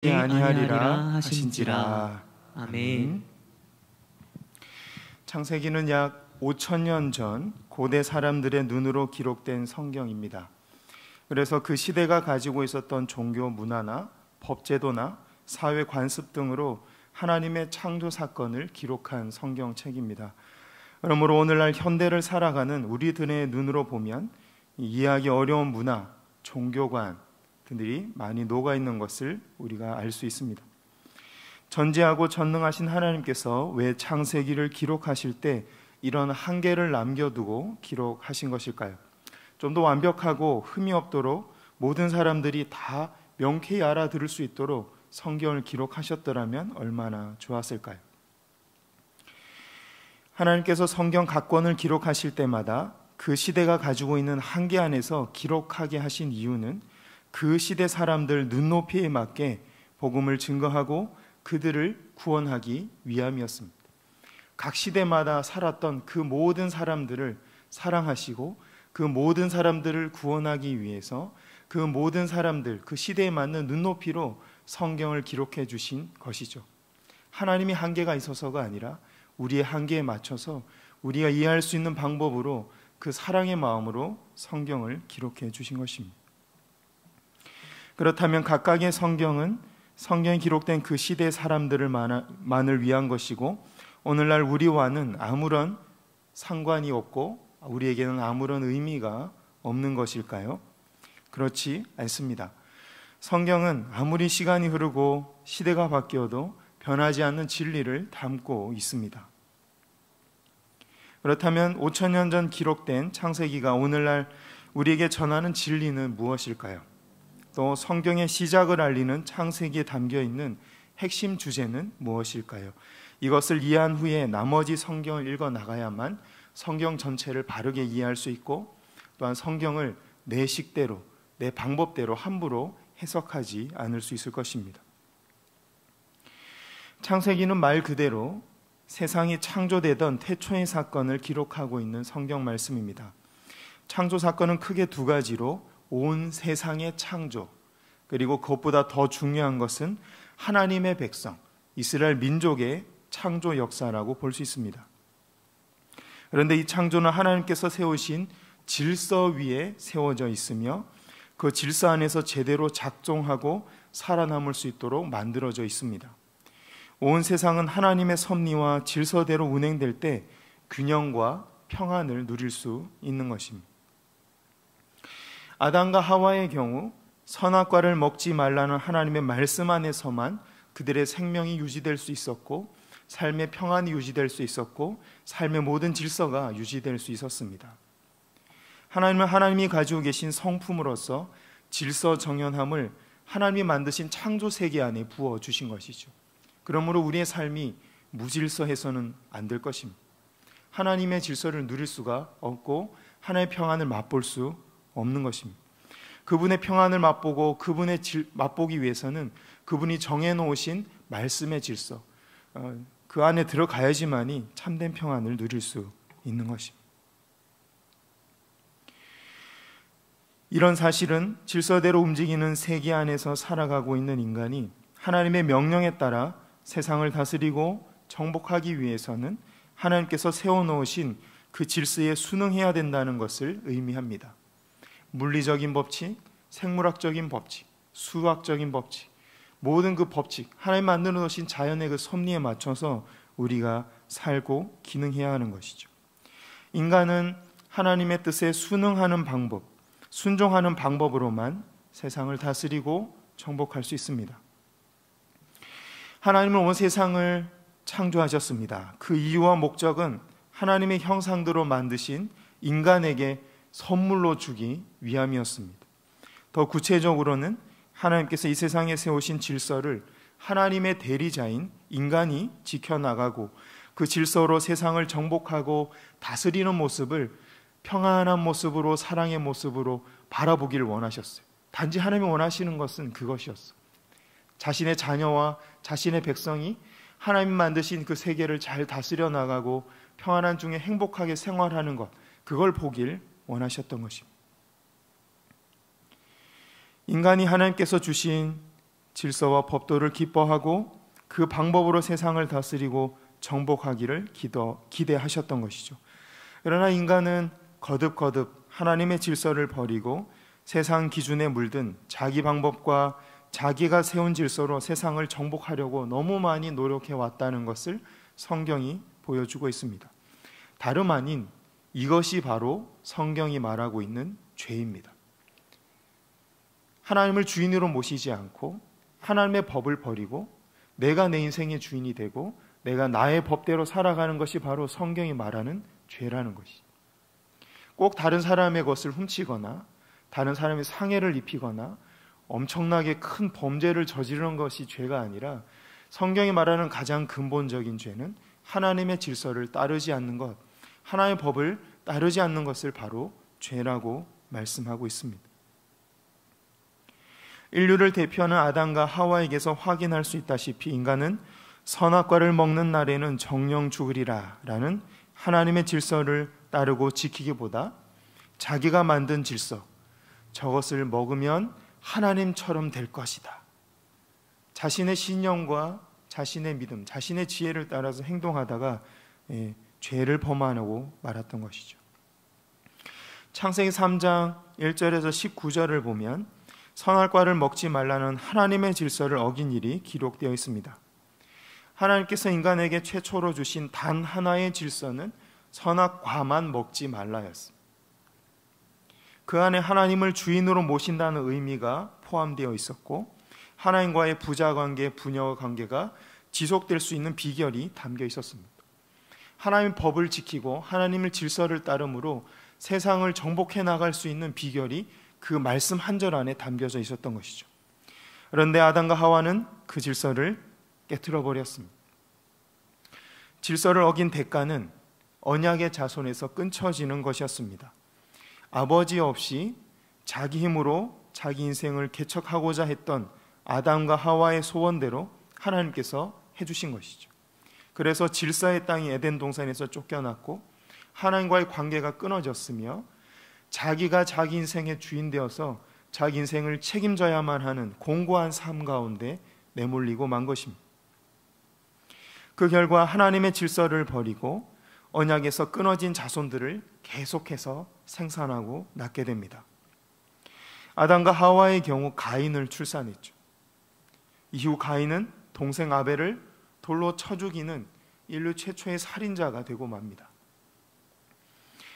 아니하리라 하신지라. 아멘. 창세기는 약 5,000년 전 고대 사람들의 눈으로 기록된 성경입니다. 그래서 그 시대가 가지고 있었던 종교 문화나 법제도나 사회 관습 등으로 하나님의 창조 사건을 기록한 성경책입니다. 그러므로 오늘날 현대를 살아가는 우리들의 눈으로 보면 이해하기 어려운 문화, 종교관 들이 많이 녹아있는 것을 우리가 알 수 있습니다. 전지하고 전능하신 하나님께서 왜 창세기를 기록하실 때 이런 한계를 남겨두고 기록하신 것일까요? 좀 더 완벽하고 흠이 없도록 모든 사람들이 다 명쾌히 알아들을 수 있도록 성경을 기록하셨더라면 얼마나 좋았을까요? 하나님께서 성경 각 권을 기록하실 때마다 그 시대가 가지고 있는 한계 안에서 기록하게 하신 이유는 그 시대 사람들 눈높이에 맞게 복음을 증거하고 그들을 구원하기 위함이었습니다. 각 시대마다 살았던 그 모든 사람들을 사랑하시고 그 모든 사람들을 구원하기 위해서 그 모든 사람들, 그 시대에 맞는 눈높이로 성경을 기록해 주신 것이죠. 하나님이 한계가 있어서가 아니라 우리의 한계에 맞춰서 우리가 이해할 수 있는 방법으로 그 사랑의 마음으로 성경을 기록해 주신 것입니다. 그렇다면 각각의 성경은 성경에 기록된 그 시대 사람들만을 위한 것이고 오늘날 우리와는 아무런 상관이 없고 우리에게는 아무런 의미가 없는 것일까요? 그렇지 않습니다. 성경은 아무리 시간이 흐르고 시대가 바뀌어도 변하지 않는 진리를 담고 있습니다. 그렇다면 5,000년 전 기록된 창세기가 오늘날 우리에게 전하는 진리는 무엇일까요? 또 성경의 시작을 알리는 창세기에 담겨있는 핵심 주제는 무엇일까요? 이것을 이해한 후에 나머지 성경을 읽어 나가야만 성경 전체를 바르게 이해할 수 있고 또한 성경을 내 식대로, 내 방법대로 함부로 해석하지 않을 수 있을 것입니다. 창세기는 말 그대로 세상이 창조되던 태초의 사건을 기록하고 있는 성경 말씀입니다. 창조 사건은 크게 두 가지로 온 세상의 창조, 그리고 그것보다 더 중요한 것은 하나님의 백성, 이스라엘 민족의 창조 역사라고 볼 수 있습니다. 그런데 이 창조는 하나님께서 세우신 질서 위에 세워져 있으며 그 질서 안에서 제대로 작동하고 살아남을 수 있도록 만들어져 있습니다. 온 세상은 하나님의 섭리와 질서대로 운행될 때 균형과 평안을 누릴 수 있는 것입니다. 아담과 하와의 경우 선악과를 먹지 말라는 하나님의 말씀 안에서만 그들의 생명이 유지될 수 있었고 삶의 평안이 유지될 수 있었고 삶의 모든 질서가 유지될 수 있었습니다. 하나님은 하나님이 가지고 계신 성품으로서 질서 정연함을 하나님이 만드신 창조 세계 안에 부어주신 것이죠. 그러므로 우리의 삶이 무질서해서는 안 될 것입니다. 하나님의 질서를 누릴 수가 없고 하나님의 평안을 맛볼 수 없는 것입니다. 그분의 평안을 맛보고 맛보기 위해서는 그분이 정해놓으신 말씀의 질서, 그 안에 들어가야지만이 참된 평안을 누릴 수 있는 것입니다. 이런 사실은 질서대로 움직이는 세계 안에서 살아가고 있는 인간이 하나님의 명령에 따라 세상을 다스리고 정복하기 위해서는 하나님께서 세워놓으신 그 질서에 순응해야 된다는 것을 의미합니다. 물리적인 법칙, 생물학적인 법칙, 수학적인 법칙, 모든 그 법칙, 하나님 만들어 놓으신 자연의 그 섭리에 맞춰서 우리가 살고 기능해야 하는 것이죠. 인간은 하나님의 뜻에 순응하는 방법, 순종하는 방법으로만 세상을 다스리고 정복할 수 있습니다. 하나님은 온 세상을 창조하셨습니다. 그 이유와 목적은 하나님의 형상대로 만드신 인간에게 선물로 주기 위함이었습니다. 더 구체적으로는 하나님께서 이 세상에 세우신 질서를 하나님의 대리자인 인간이 지켜나가고 그 질서로 세상을 정복하고 다스리는 모습을 평안한 모습으로 사랑의 모습으로 바라보기를 원하셨어요. 단지 하나님이 원하시는 것은 그것이었어요. 자신의 자녀와 자신의 백성이 하나님 만드신 그 세계를 잘 다스려 나가고 평안한 중에 행복하게 생활하는 것, 그걸 보길 원하셨던 것입니다. 인간이 하나님께서 주신 질서와 법도를 기뻐하고 그 방법으로 세상을 다스리고 정복하기를 기대하셨던 것이죠. 그러나 인간은 거듭거듭 하나님의 질서를 버리고 세상 기준에 물든 자기 방법과 자기가 세운 질서로 세상을 정복하려고 너무 많이 노력해 왔다는 것을 성경이 보여주고 있습니다. 다름 아닌 이것이 바로 성경이 말하고 있는 죄입니다. 하나님을 주인으로 모시지 않고 하나님의 법을 버리고 내가 내 인생의 주인이 되고 내가 나의 법대로 살아가는 것이 바로 성경이 말하는 죄라는 것이죠. 꼭 다른 사람의 것을 훔치거나 다른 사람의 상해를 입히거나 엄청나게 큰 범죄를 저지르는 것이 죄가 아니라 성경이 말하는 가장 근본적인 죄는 하나님의 질서를 따르지 않는 것, 하나님의 법을 따르지 않는 것을 바로 죄라고 말씀하고 있습니다. 인류를 대표하는 아담과 하와에게서 확인할 수 있다시피 인간은 선악과를 먹는 날에는 정령 죽으리라 라는 하나님의 질서를 따르고 지키기보다 자기가 만든 질서, 저것을 먹으면 하나님처럼 될 것이다, 자신의 신념과 자신의 믿음, 자신의 지혜를 따라서 행동하다가 죄를 범하고 말았던 것이죠. 창세기 3장 1절에서 19절을 보면 선악과를 먹지 말라는 하나님의 질서를 어긴 일이 기록되어 있습니다. 하나님께서 인간에게 최초로 주신 단 하나의 질서는 선악과만 먹지 말라였습니다. 그 안에 하나님을 주인으로 모신다는 의미가 포함되어 있었고 하나님과의 부자관계, 부녀관계가 지속될 수 있는 비결이 담겨 있었습니다. 하나님의 법을 지키고 하나님의 질서를 따름으로 세상을 정복해 나갈 수 있는 비결이 그 말씀 한 절 안에 담겨져 있었던 것이죠. 그런데 아담과 하와는 그 질서를 깨트려 버렸습니다. 질서를 어긴 대가는 언약의 자손에서 끊쳐지는 것이었습니다. 아버지 없이 자기 힘으로 자기 인생을 개척하고자 했던 아담과 하와의 소원대로 하나님께서 해주신 것이죠. 그래서 질서의 땅이 에덴 동산에서 쫓겨났고 하나님과의 관계가 끊어졌으며 자기가 자기 인생의 주인 되어서 자기 인생을 책임져야만 하는 공고한 삶 가운데 내몰리고 만 것입니다. 그 결과 하나님의 질서를 버리고 언약에서 끊어진 자손들을 계속해서 생산하고 낳게 됩니다. 아담과 하와의 경우 가인을 출산했죠. 이후 가인은 동생 아벨을 돌로 쳐 죽이는 인류 최초의 살인자가 되고 맙니다.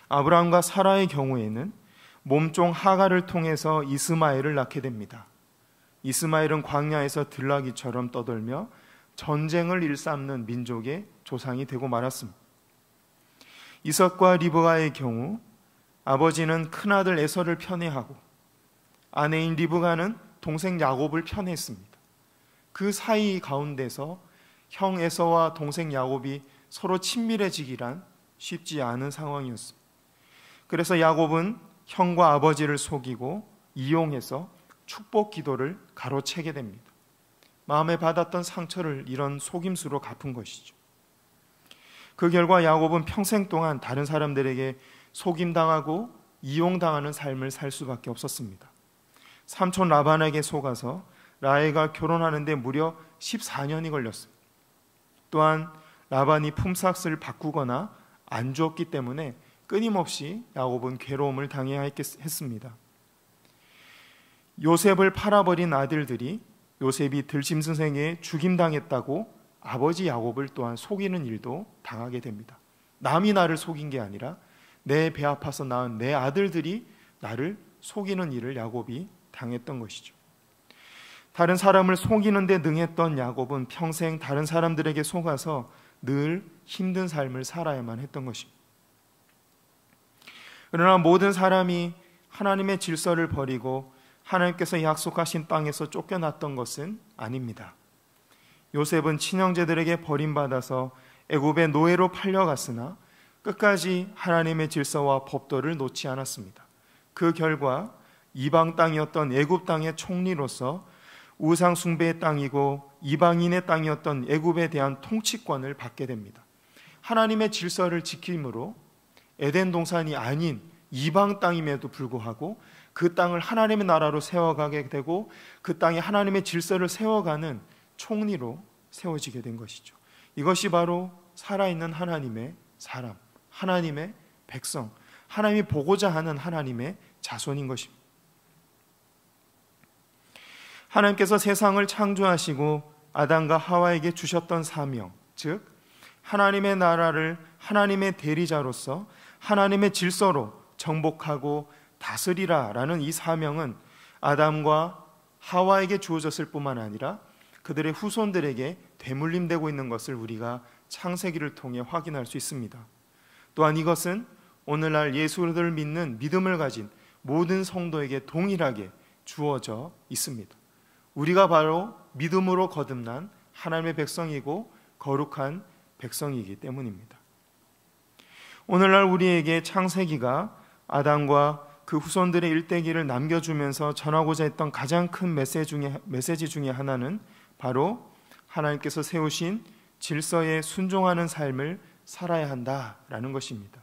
아브라함과 사라의 경우에는 몸종 하갈을 통해서 이스마엘을 낳게 됩니다. 이스마엘은 광야에서 들나귀처럼 떠돌며 전쟁을 일삼는 민족의 조상이 되고 말았습니다. 이삭과 리브가의 경우 아버지는 큰아들 에서를 편애하고 아내인 리브가는 동생 야곱을 편애했습니다. 그 사이 가운데서 형 에서와 동생 야곱이 서로 친밀해지기란 쉽지 않은 상황이었습니다. 그래서 야곱은 형과 아버지를 속이고 이용해서 축복 기도를 가로채게 됩니다. 마음에 받았던 상처를 이런 속임수로 갚은 것이죠. 그 결과 야곱은 평생 동안 다른 사람들에게 속임당하고 이용당하는 삶을 살 수밖에 없었습니다. 삼촌 라반에게 속아서 라헬과 결혼하는데 무려 14년이 걸렸습니다. 또한 라반이 품삯을 바꾸거나 안 주었기 때문에 끊임없이 야곱은 괴로움을 당해야 했습니다. 요셉을 팔아버린 아들들이 요셉이 들짐승에게 죽임당했다고 아버지 야곱을 또한 속이는 일도 당하게 됩니다. 남이 나를 속인 게 아니라 내 배 아파서 낳은 내 아들들이 나를 속이는 일을 야곱이 당했던 것이죠. 다른 사람을 속이는 데 능했던 야곱은 평생 다른 사람들에게 속아서 늘 힘든 삶을 살아야만 했던 것입니다. 그러나 모든 사람이 하나님의 질서를 버리고 하나님께서 약속하신 땅에서 쫓겨났던 것은 아닙니다. 요셉은 친형제들에게 버림받아서 애굽의 노예로 팔려갔으나 끝까지 하나님의 질서와 법도를 놓지 않았습니다. 그 결과 이방 땅이었던 애굽 땅의 총리로서 우상 숭배의 땅이고 이방인의 땅이었던 애굽에 대한 통치권을 받게 됩니다. 하나님의 질서를 지킴으로 에덴 동산이 아닌 이방 땅임에도 불구하고 그 땅을 하나님의 나라로 세워가게 되고 그 땅에 하나님의 질서를 세워가는 총리로 세워지게 된 것이죠. 이것이 바로 살아있는 하나님의 사람, 하나님의 백성, 하나님이 보고자 하는 하나님의 자손인 것입니다. 하나님께서 세상을 창조하시고 아담과 하와에게 주셨던 사명, 즉 하나님의 나라를 하나님의 대리자로서 하나님의 질서로 정복하고 다스리라라는 이 사명은 아담과 하와에게 주어졌을 뿐만 아니라 그들의 후손들에게 되물림되고 있는 것을 우리가 창세기를 통해 확인할 수 있습니다. 또한 이것은 오늘날 예수를 믿는 믿음을 가진 모든 성도에게 동일하게 주어져 있습니다. 우리가 바로 믿음으로 거듭난 하나님의 백성이고 거룩한 백성이기 때문입니다. 오늘날 우리에게 창세기가 아담과 그 후손들의 일대기를 남겨주면서 전하고자 했던 가장 큰 메시지 중에 하나는 바로 하나님께서 세우신 질서에 순종하는 삶을 살아야 한다라는 것입니다.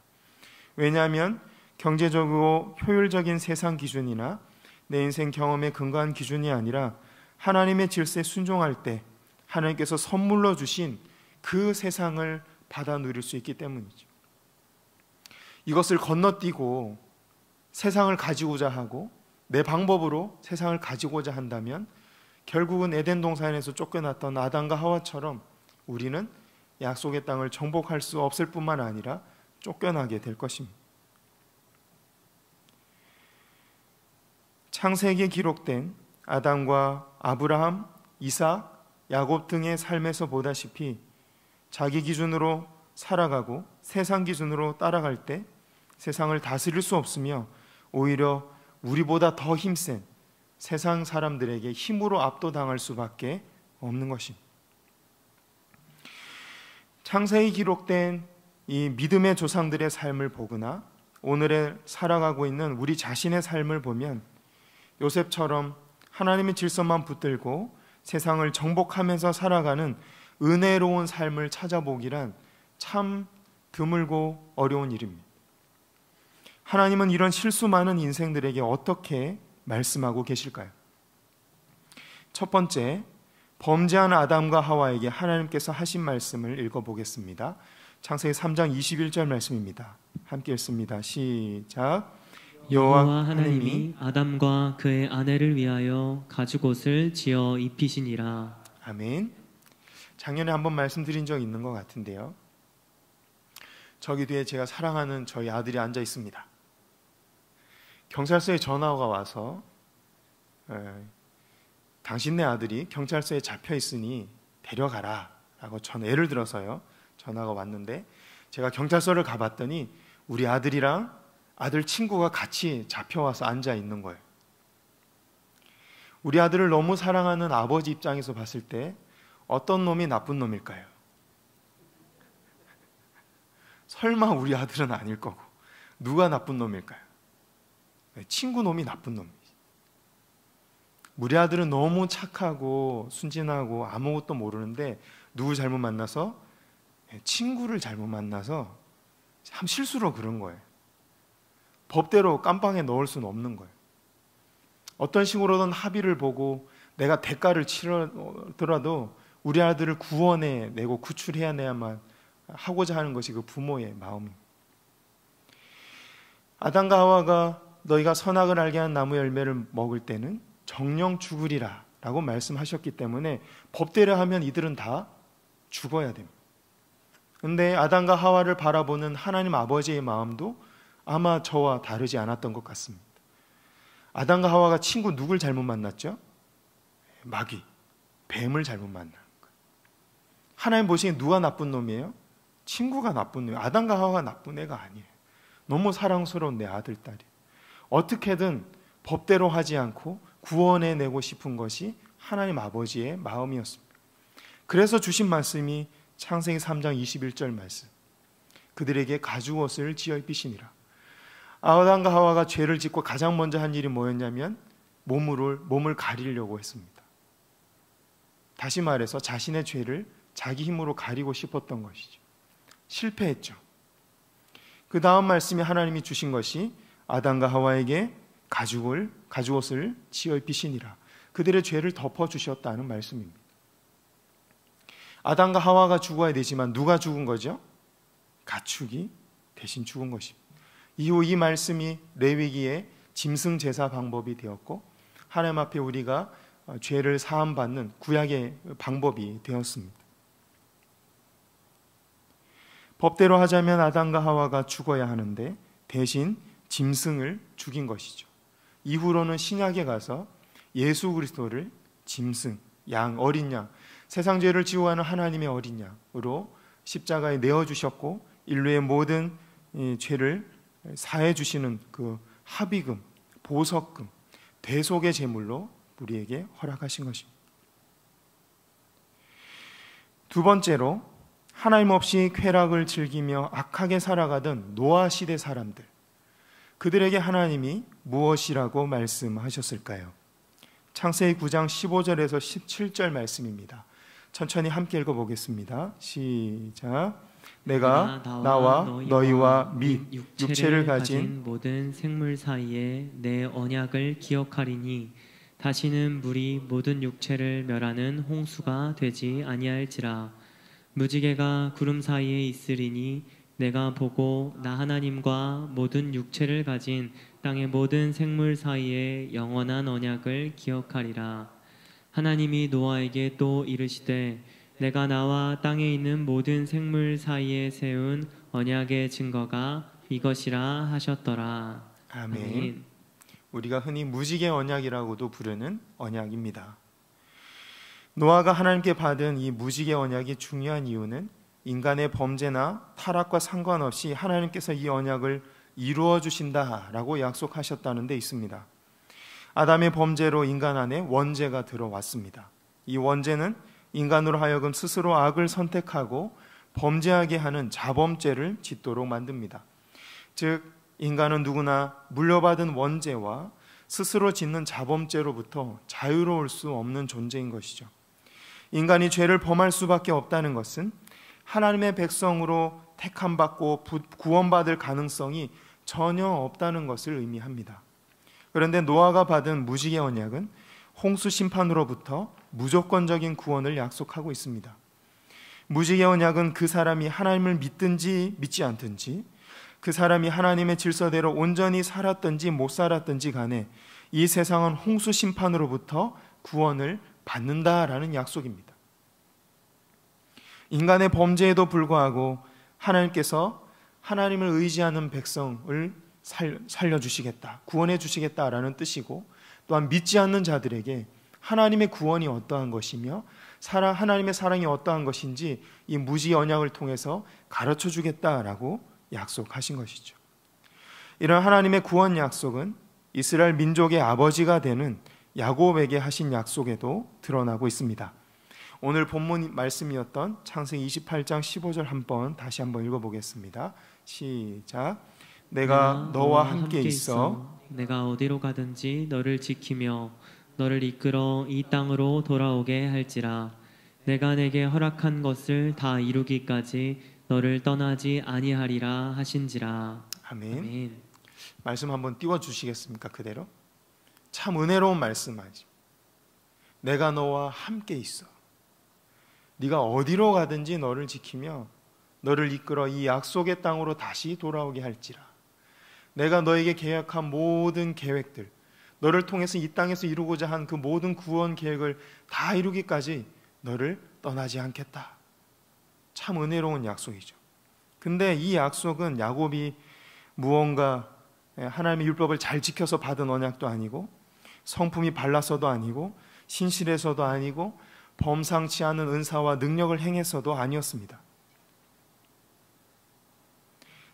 왜냐하면 경제적으로 효율적인 세상 기준이나 내 인생 경험에 근거한 기준이 아니라 하나님의 질서에 순종할 때 하나님께서 선물로 주신 그 세상을 받아 누릴 수 있기 때문이죠. 이것을 건너뛰고 세상을 가지고자 하고 내 방법으로 세상을 가지고자 한다면 결국은 에덴 동산에서 쫓겨났던 아담과 하와처럼 우리는 약속의 땅을 정복할 수 없을 뿐만 아니라 쫓겨나게 될 것입니다. 창세기에 기록된 아담과 아브라함, 이삭, 야곱 등의 삶에서 보다시피 자기 기준으로 살아가고 세상 기준으로 따라갈 때 세상을 다스릴 수 없으며 오히려 우리보다 더 힘센 세상 사람들에게 힘으로 압도당할 수밖에 없는 것입니다. 창세기 기록된 이 믿음의 조상들의 삶을 보거나 오늘에 살아가고 있는 우리 자신의 삶을 보면 요셉처럼 하나님의 질서만 붙들고 세상을 정복하면서 살아가는 은혜로운 삶을 찾아보기란 참 드물고 어려운 일입니다. 하나님은 이런 실수 많은 인생들에게 어떻게 말씀하고 계실까요? 첫 번째, 범죄한 아담과 하와에게 하나님께서 하신 말씀을 읽어보겠습니다. 창세기 3장 21절 말씀입니다. 함께 읽습니다. 시작. 여호와 하나님이 아담과 그의 아내를 위하여 가죽옷을 지어 입히시니라. 아멘. 작년에 한번 말씀드린 적 있는 것 같은데요. 저기 뒤에 제가 사랑하는 저희 아들이 앉아 있습니다. 경찰서에 전화가 와서 당신네 아들이 경찰서에 잡혀 있으니 데려가라 라고 예를 들어서요 전화가 왔는데 제가 경찰서를 가봤더니 우리 아들이랑 아들 친구가 같이 잡혀와서 앉아 있는 거예요. 우리 아들을 너무 사랑하는 아버지 입장에서 봤을 때 어떤 놈이 나쁜 놈일까요? 설마 우리 아들은 아닐 거고 누가 나쁜 놈일까요? 친구 놈이 나쁜 놈이지. 우리 아들은 너무 착하고 순진하고 아무것도 모르는데 누구 잘못 만나서? 친구를 잘못 만나서 참 실수로 그런 거예요. 법대로 깜빵에 넣을 수는 없는 거예요. 어떤 식으로든 합의를 보고 내가 대가를 치르더라도 우리 아들을 구원해내고 구출해내야만 하고자 하는 것이 그 부모의 마음입니다. 아담과 하와가 너희가 선악을 알게 한 나무 열매를 먹을 때는 정령 죽으리라 라고 말씀하셨기 때문에 법대로 하면 이들은 다 죽어야 됩니다. 그런데 아담과 하와를 바라보는 하나님 아버지의 마음도 아마 저와 다르지 않았던 것 같습니다. 아담과 하와가 친구 누굴 잘못 만났죠? 마귀, 뱀을 잘못 만난 거예요. 하나님 보시기에 누가 나쁜 놈이에요? 친구가 나쁜 놈이에요. 아담과 하와가 나쁜 애가 아니에요. 너무 사랑스러운 내 아들, 딸이 어떻게든 법대로 하지 않고 구원해내고 싶은 것이 하나님 아버지의 마음이었습니다. 그래서 주신 말씀이 창세기 3장 21절 말씀, 그들에게 가죽옷을 지어 입히시니라. 아담과 하와가 죄를 짓고 가장 먼저 한 일이 뭐였냐면 몸을 가리려고 했습니다. 다시 말해서 자신의 죄를 자기 힘으로 가리고 싶었던 것이죠. 실패했죠. 그 다음 말씀이 하나님이 주신 것이 아담과 하와에게 가죽옷을 지어 입히시니라. 그들의 죄를 덮어주셨다는 말씀입니다. 아담과 하와가 죽어야 되지만 누가 죽은 거죠? 가축이 대신 죽은 것입니다. 이후 이 말씀이 레위기의 짐승 제사 방법이 되었고 하나님 앞에 우리가 죄를 사함받는 구약의 방법이 되었습니다. 법대로 하자면 아담과 하와가 죽어야 하는데 대신 짐승을 죽인 것이죠. 이후로는 신약에 가서 예수 그리스도를 짐승, 양, 어린 양, 세상 죄를 지고 가는 하나님의 어린 양으로 십자가에 내어주셨고 인류의 모든 죄를 사해 주시는 그 합의금, 보석금, 대속의 제물로 우리에게 허락하신 것입니다. 두 번째로 하나님 없이 쾌락을 즐기며 악하게 살아가던 노아 시대 사람들, 그들에게 하나님이 무엇이라고 말씀하셨을까요? 창세기 9장 15절에서 17절 말씀입니다. 천천히 함께 읽어보겠습니다. 시작. 내가 나와 너희와 및 육체를 가진 모든 생물 사이에 내 언약을 기억하리니 다시는 물이 모든 육체를 멸하는 홍수가 되지 아니할지라. 무지개가 구름 사이에 있으리니 내가 보고 나 하나님과 모든 육체를 가진 땅의 모든 생물 사이에 영원한 언약을 기억하리라. 하나님이 노아에게 또 이르시되 내가 나와 땅에 있는 모든 생물 사이에 세운 언약의 증거가 이것이라 하셨더라. 아멘. 우리가 흔히 무지개 언약이라고도 부르는 언약입니다. 노아가 하나님께 받은 이 무지개 언약이 중요한 이유는 인간의 범죄나 타락과 상관없이 하나님께서 이 언약을 이루어 주신다라고 약속하셨다는 데 있습니다. 아담의 범죄로 인간 안에 원죄가 들어왔습니다. 이 원죄는 인간으로 하여금 스스로 악을 선택하고 범죄하게 하는 자범죄를 짓도록 만듭니다. 즉 인간은 누구나 물려받은 원죄와 스스로 짓는 자범죄로부터 자유로울 수 없는 존재인 것이죠. 인간이 죄를 범할 수밖에 없다는 것은 하나님의 백성으로 택함받고 구원받을 가능성이 전혀 없다는 것을 의미합니다. 그런데 노아가 받은 무지개 언약은 홍수 심판으로부터 무조건적인 구원을 약속하고 있습니다. 무지개 언약은 그 사람이 하나님을 믿든지 믿지 않든지, 그 사람이 하나님의 질서대로 온전히 살았든지 못 살았든지 간에 이 세상은 홍수 심판으로부터 구원을 받는다라는 약속입니다. 인간의 범죄에도 불구하고 하나님께서 하나님을 의지하는 백성을 살려주시겠다, 구원해 주시겠다라는 뜻이고, 또한 믿지 않는 자들에게 하나님의 구원이 어떠한 것이며 하나님의 사랑이 어떠한 것인지 이 무지개 언약을 통해서 가르쳐 주겠다라고 약속하신 것이죠. 이런 하나님의 구원 약속은 이스라엘 민족의 아버지가 되는 야곱에게 하신 약속에도 드러나고 있습니다. 오늘 본문 말씀이었던 창세기 28장 15절 다시 한번 읽어보겠습니다. 시작. 내가 너와 함께 있어 내가 어디로 가든지 너를 지키며 너를 이끌어 이 땅으로 돌아오게 할지라. 내가 내게 허락한 것을 다 이루기까지 너를 떠나지 아니하리라 하신지라. 아멘. 아멘. 말씀 한번 띄워주시겠습니까? 그대로. 참 은혜로운 말씀이지. 내가 너와 함께 있어. 네가 어디로 가든지 너를 지키며 너를 이끌어 이 약속의 땅으로 다시 돌아오게 할지라. 내가 너에게 계약한 모든 계획들, 너를 통해서 이 땅에서 이루고자 한 그 모든 구원 계획을 다 이루기까지 너를 떠나지 않겠다. 참 은혜로운 약속이죠. 근데 이 약속은 야곱이 무언가 하나님의 율법을 잘 지켜서 받은 언약도 아니고, 성품이 발라서도 아니고, 신실해서도 아니고, 범상치 않은 은사와 능력을 행해서도 아니었습니다.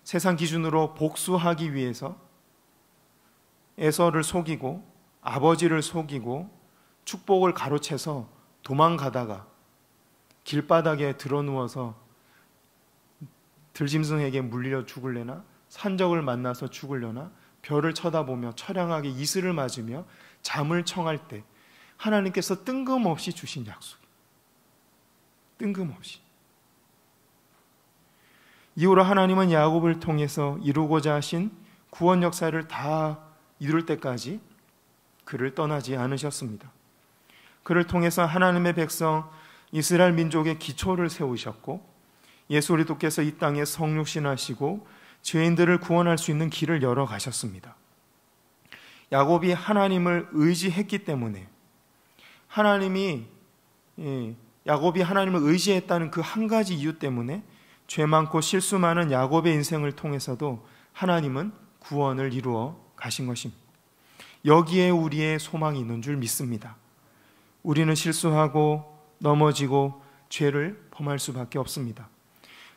세상 기준으로 복수하기 위해서 에서를 속이고 아버지를 속이고 축복을 가로채서 도망가다가 길바닥에 드러누워서 들짐승에게 물려 죽을래나, 산적을 만나서 죽을려나, 별을 쳐다보며 처량하게 이슬을 맞으며 잠을 청할 때 하나님께서 뜬금없이 주신 약속. 뜬금없이. 이후로 하나님은 야곱을 통해서 이루고자 하신 구원 역사를 다 이룰 때까지 그를 떠나지 않으셨습니다. 그를 통해서 하나님의 백성 이스라엘 민족의 기초를 세우셨고 예수 그리스도께서 이 땅에 성육신하시고 죄인들을 구원할 수 있는 길을 열어가셨습니다. 야곱이 하나님을 의지했기 때문에 야곱이 하나님을 의지했다는 그 한 가지 이유 때문에 죄 많고 실수 많은 야곱의 인생을 통해서도 하나님은 구원을 이루어 가신 것입니다. 여기에 우리의 소망이 있는 줄 믿습니다. 우리는 실수하고 넘어지고 죄를 범할 수밖에 없습니다.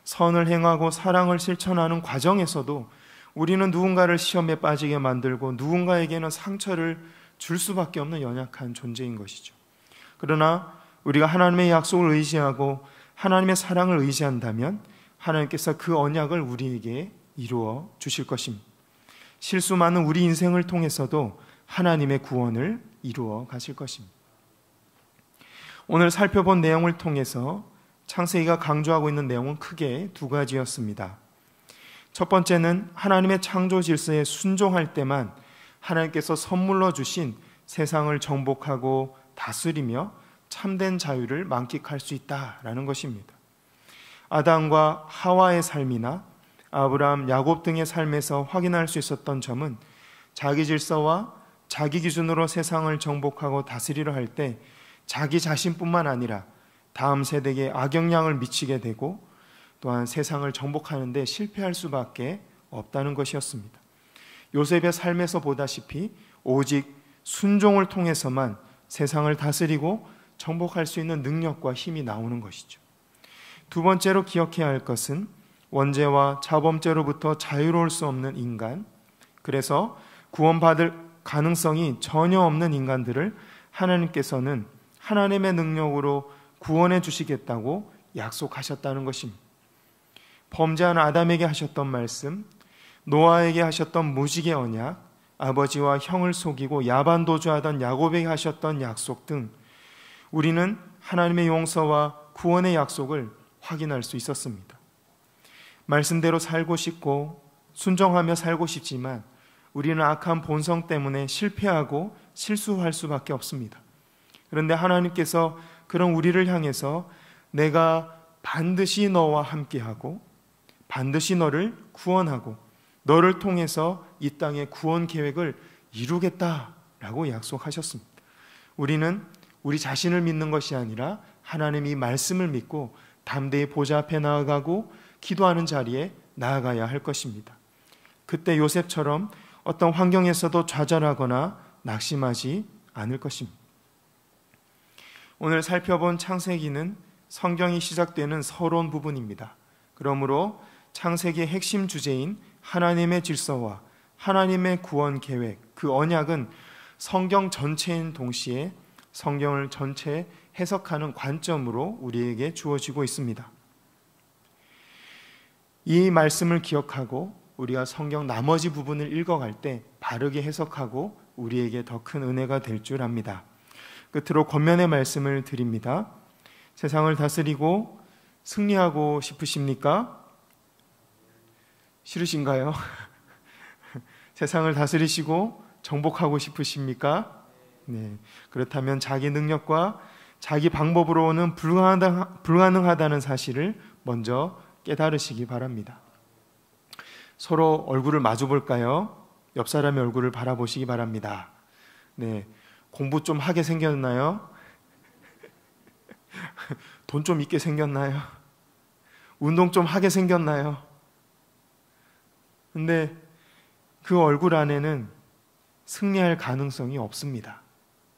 선을 행하고 사랑을 실천하는 과정에서도 우리는 누군가를 시험에 빠지게 만들고 누군가에게는 상처를 줄 수밖에 없는 연약한 존재인 것이죠. 그러나 우리가 하나님의 약속을 의지하고 하나님의 사랑을 의지한다면 하나님께서 그 언약을 우리에게 이루어 주실 것입니다. 실수 많은 우리 인생을 통해서도 하나님의 구원을 이루어 가실 것입니다. 오늘 살펴본 내용을 통해서 창세기가 강조하고 있는 내용은 크게 두 가지였습니다. 첫 번째는 하나님의 창조 질서에 순종할 때만 하나님께서 선물로 주신 세상을 정복하고 다스리며 참된 자유를 만끽할 수 있다라는 것입니다. 아담과 하와의 삶이나 아브라함, 야곱 등의 삶에서 확인할 수 있었던 점은 자기 질서와 자기 기준으로 세상을 정복하고 다스리려 할 때 자기 자신뿐만 아니라 다음 세대에 악영향을 미치게 되고 또한 세상을 정복하는 데 실패할 수밖에 없다는 것이었습니다. 요셉의 삶에서 보다시피 오직 순종을 통해서만 세상을 다스리고 정복할 수 있는 능력과 힘이 나오는 것이죠. 두 번째로 기억해야 할 것은 원죄와 자범죄로부터 자유로울 수 없는 인간, 그래서 구원받을 가능성이 전혀 없는 인간들을 하나님께서는 하나님의 능력으로 구원해 주시겠다고 약속하셨다는 것입니다. 범죄한 아담에게 하셨던 말씀, 노아에게 하셨던 무지개 언약, 아버지와 형을 속이고 야반도주하던 야곱에게 하셨던 약속 등 우리는 하나님의 용서와 구원의 약속을 확인할 수 있었습니다. 말씀대로 살고 싶고 순종하며 살고 싶지만 우리는 악한 본성 때문에 실패하고 실수할 수밖에 없습니다. 그런데 하나님께서 그런 우리를 향해서 내가 반드시 너와 함께하고 반드시 너를 구원하고 너를 통해서 이 땅의 구원 계획을 이루겠다라고 약속하셨습니다. 우리는 우리 자신을 믿는 것이 아니라 하나님이 말씀을 믿고 담대히 보좌 앞에 나아가고 기도하는 자리에 나아가야 할 것입니다. 그때 요셉처럼 어떤 환경에서도 좌절하거나 낙심하지 않을 것입니다. 오늘 살펴본 창세기는 성경이 시작되는 서론 부분입니다. 그러므로 창세기의 핵심 주제인 하나님의 질서와 하나님의 구원 계획, 그 언약은 성경 전체인 동시에 성경을 전체 해석하는 관점으로 우리에게 주어지고 있습니다. 이 말씀을 기억하고 우리가 성경 나머지 부분을 읽어갈 때 바르게 해석하고 우리에게 더 큰 은혜가 될 줄 압니다. 끝으로 권면의 말씀을 드립니다. 세상을 다스리고 승리하고 싶으십니까? 싫으신가요? 세상을 다스리시고 정복하고 싶으십니까? 네. 그렇다면 자기 능력과 자기 방법으로는 불가능하다는 사실을 먼저 깨달으시기 바랍니다. 서로 얼굴을 마주 볼까요? 옆 사람의 얼굴을 바라보시기 바랍니다. 네. 공부 좀 하게 생겼나요? 돈 좀 있게 생겼나요? 운동 좀 하게 생겼나요? 근데 그 얼굴 안에는 승리할 가능성이 없습니다.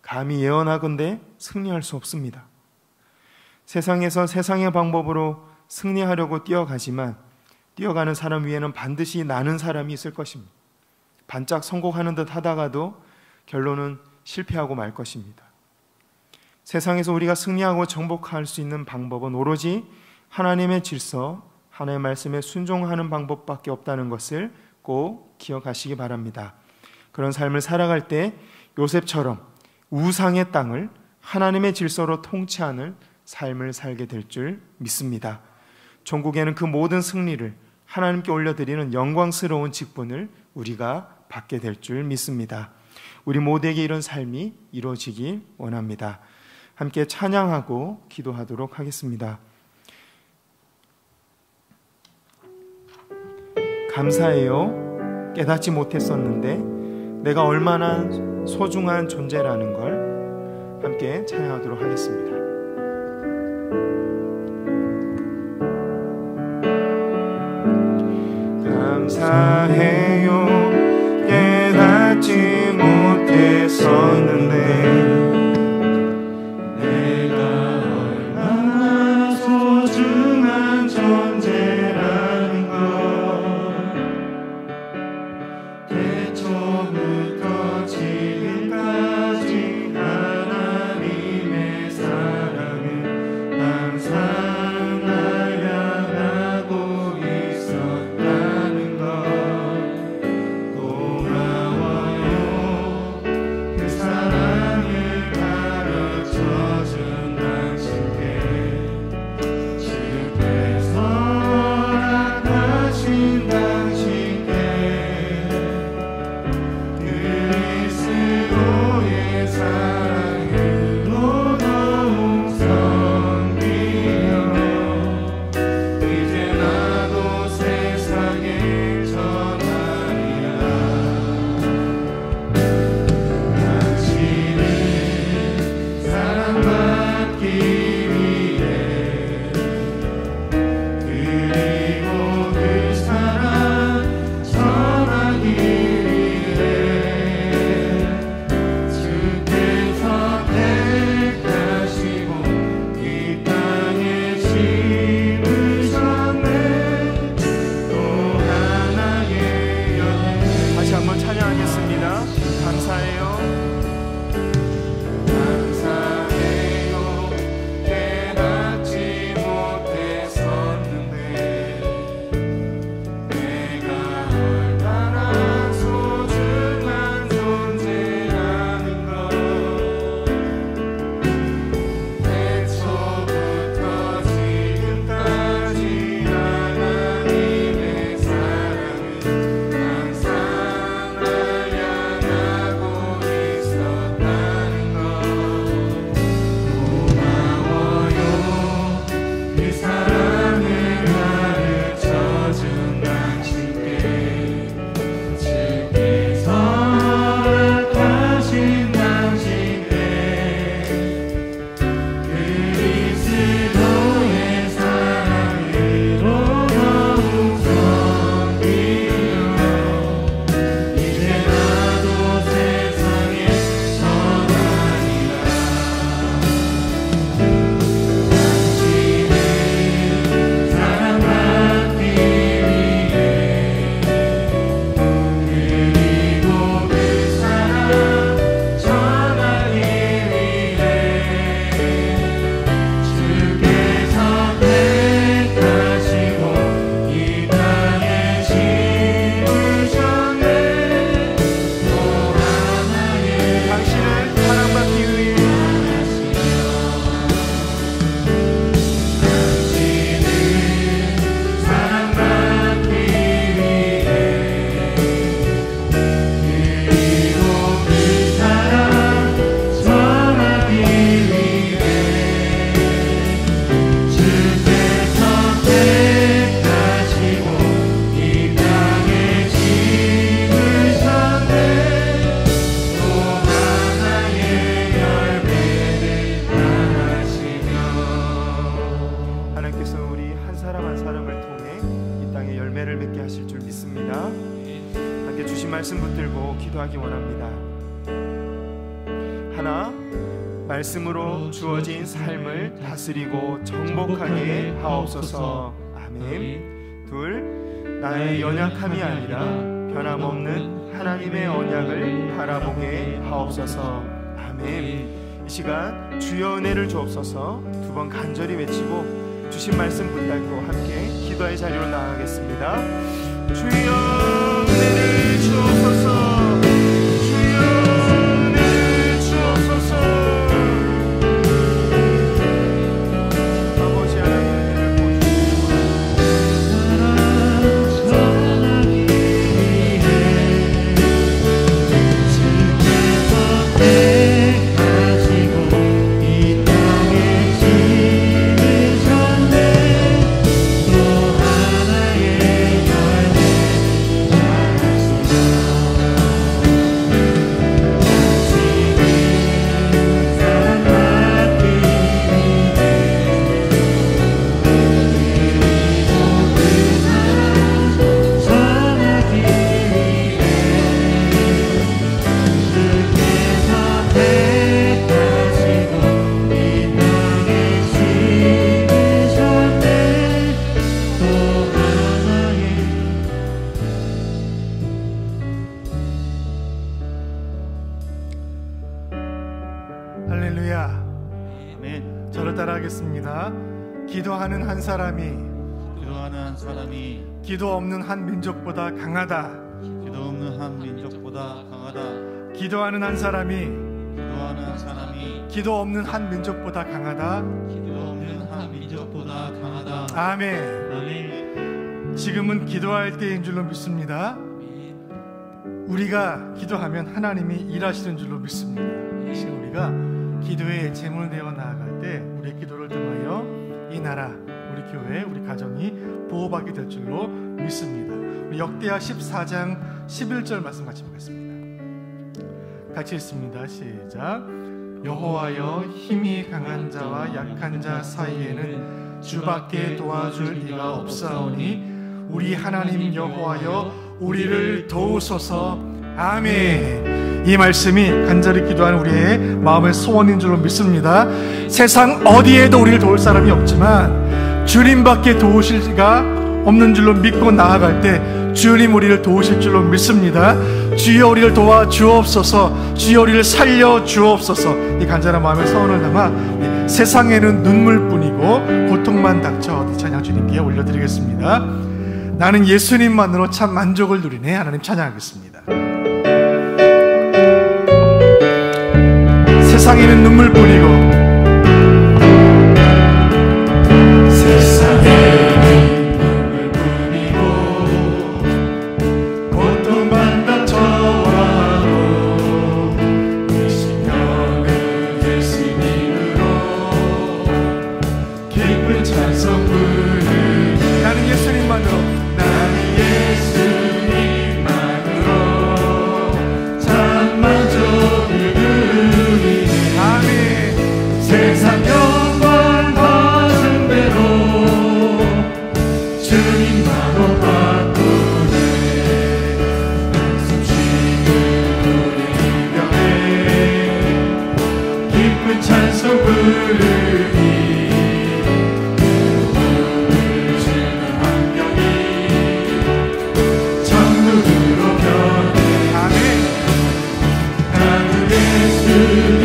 감히 예언하건대 승리할 수 없습니다. 세상에서 세상의 방법으로 승리하려고 뛰어가지만 뛰어가는 사람 위에는 반드시 나는 사람이 있을 것입니다. 반짝 성공하는 듯 하다가도 결론은 실패하고 말 것입니다. 세상에서 우리가 승리하고 정복할 수 있는 방법은 오로지 하나님의 질서, 하나님의 말씀에 순종하는 방법밖에 없다는 것을 꼭 기억하시기 바랍니다. 그런 삶을 살아갈 때 요셉처럼 우상의 땅을 하나님의 질서로 통치하는 삶을 살게 될 줄 믿습니다. 종국에는 그 모든 승리를 하나님께 올려드리는 영광스러운 직분을 우리가 받게 될 줄 믿습니다. 우리 모두에게 이런 삶이 이루어지길 원합니다. 함께 찬양하고 기도하도록 하겠습니다. 감사해요. 깨닫지 못했었는데 내가 얼마나 소중한 존재라는 걸 함께 찬양하도록 하겠습니다. 감사해요. 깨닫지 못했었는데 내가 얼마나 소중한 존재라는 걸 태초부터 지금까지 하나님의 사랑은 항상 날 향하고 있었다는 것 고마워요. 그 사랑을 가르쳐준 당신께 주께서 허락하신 당신께 그리스도의 사랑으로 더욱 섬기며 이제 나도 세상에 전하리라. 당신은 사랑받기 위해 그리고 그 사랑 전하기 위해 주께서 택하시고 이 땅에 심으셨네. 또 하나의 연애. 다시 한번 찬양하겠습니다. 감사해요. 감사해요. 깨닫지 못했었는데 내가 얼마나 소중한 존재라는 걸 태초부터 지금까지 하나님의 사랑은 항상 날 향하고 있었다는 것 고마워요. 그 사랑을 가르쳐준 당신께 주께서 허락하신 당신께 그리스도의 사랑으로 더욱 섬기며 이제 나도 세상에 전하리라. 당신은 사랑받기 위해 그리고 그 사랑 전하기 위해 주께서 택하시고 이 땅에 심으셨네. 또 하나의 당신은 사랑받기 위해 당신은 사랑받기 위해 그리고 그 사랑 전하기 위해 주께서 택하시고 이 땅에 심으셨네. 또 하나의 열매를 따시며 하나님께서 우리 한 사람 한 사람을 통해 이 땅에 열매를 맺게 하실 줄 믿습니다. 함께 주신 말씀 붙들고 기도하기 원합니다. 하나, 말씀으로 주어진 삶을 다스리고 정복하게 하옵소서. 아멘. 둘, 나의 연약함이 아니라 변함없는 하나님의 언약을 바라보게 하옵소서. 아멘. 이 시간 주여 은혜를 주옵소서 두 번 간절히 외치고 주신 말씀 붙들고 함께 기도의 자리로 나아가겠습니다. 주여 은혜를 주옵소서. 주여 은혜를 주옵소서. 아버지 하나님 은혜를 보여주시고 사랑 전하기 위해 기도하는 한 사람이 기도 없는 한 민족보다 강하다. 기도하는 한 사람이 기도 없는 한 민족보다 강하다. 아멘. 지금은 기도할 때인 줄로 믿습니다. 우리가 기도하면 하나님이 일하시는 줄로 믿습니다. 지금 우리가 기도에 제물 내어 나아갈 때 우리의 기도를 통하여 이 나라, 우리 교회, 우리 가정이 보호받게 될 줄로 믿습니다. 우리 역대하 14장 11절 말씀 같이 보겠습니다. 같이 읽습니다. 시작. 여호와여, 힘이 강한 자와 약한 자 사이에는 주밖에 도와줄 이가 없사오니 우리 하나님 여호와여, 우리를 도우소서. 아멘. 이 말씀이 간절히 기도하는 우리의 마음의 소원인 줄로 믿습니다. 세상 어디에도 우리를 도울 사람이 없지만 주님밖에 도우실 수가 없는 줄로 믿고 나아갈 때 주님 우리를 도우실 줄로 믿습니다. 주여 우리를 도와 주옵소서. 주여 우리를 살려 주옵소서. 이 간절한 마음의 소원을 담아 세상에는 눈물뿐이고 고통만 닥쳐 찬양 주님께 올려드리겠습니다. 나는 예수님만으로 참 만족을 누리네. 하나님 찬양하겠습니다. 세상에는 눈물뿐이고 고통만 닥쳐와도 예수님은 예수님으로 기쁜 찬송 부르니 나는 예수님만으로 참 만족을 누리니 세상 영광 받은 대로 주님만으로 바꾸네. 숨쉬는 우리 이병에 기쁜 찬송 부르니 주는 환경이 천국으로 변해. 아멘. 나는 예수님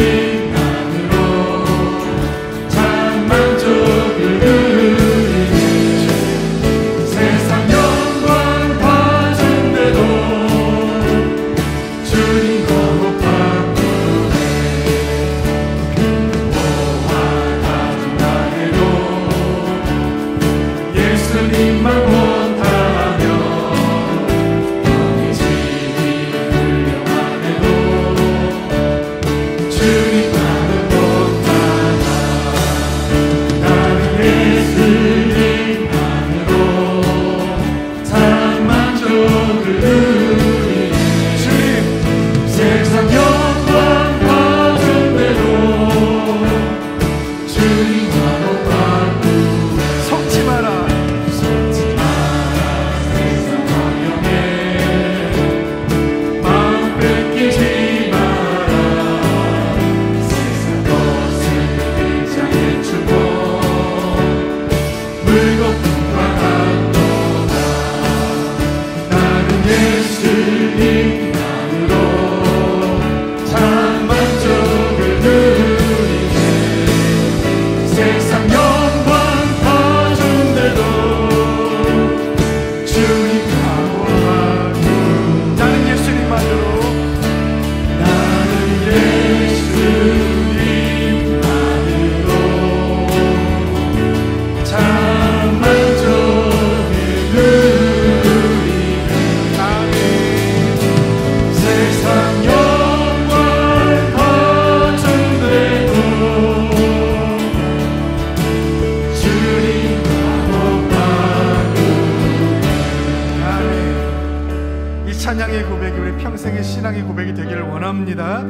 찬양의 고백이 우리 평생의 신앙의 고백이 되기를 원합니다.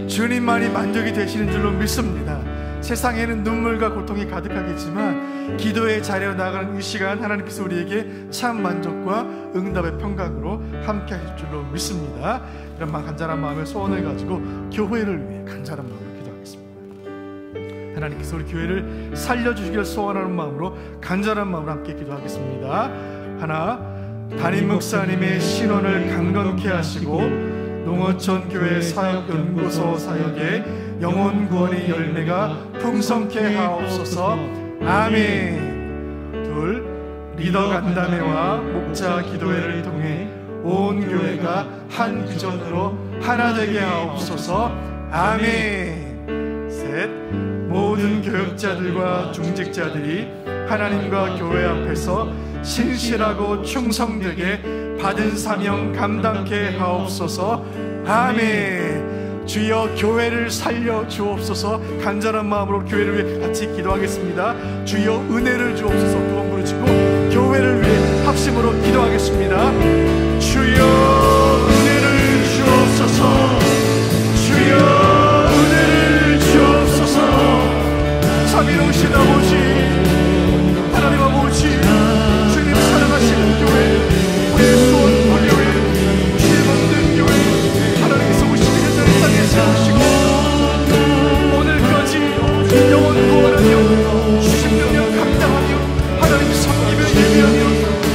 주님만이 만족이 되시는 줄로 믿습니다. 세상에는 눈물과 고통이 가득하겠지만 기도의 자리로 나아가는 이 시간 하나님께서 우리에게 참 만족과 응답의 평강으로 함께 하실 줄로 믿습니다. 이런 간절한 마음의 소원을 가지고 교회를 위해 간절한 마음으로 기도하겠습니다. 하나님께서 우리 교회를 살려주시기를 소원하는 마음으로 간절한 마음으로 함께 기도하겠습니다. 하나, 담임 목사님의 신원을 강건케 하시고 농어촌 교회 사역연구소 사역에 영혼 구원의 열매가 풍성케 하옵소서. 아멘. 리더 간담회와 목자 기도회를 통해 온 교회가 한 비전으로 하나 되게 하옵소서. 아멘. 셋. 모든 교역자들과 중직자들이 하나님과 교회 앞에서 신실하고 충성되게 받은 사명 감당케 하옵소서. 아멘. 주여 교회를 살려 주옵소서. 간절한 마음으로 교회를 위해 같이 기도하겠습니다. 주여 은혜를 주옵소서. 두 번 부르시고 교회를 위해 합심으로 기도하겠습니다. 주여 은혜를 주옵소서. 주여 은혜를 주옵소서. 삼위로우신 아버지 하나님 아버지, 주님 사랑하시는 교회, 우리의 수원 교회, 주의 만든 교회, 하나님께서 52년을 땅에 세우시고 오늘까지 영원 구원하며 70년 감당하며 하나님 섬기며 예배하며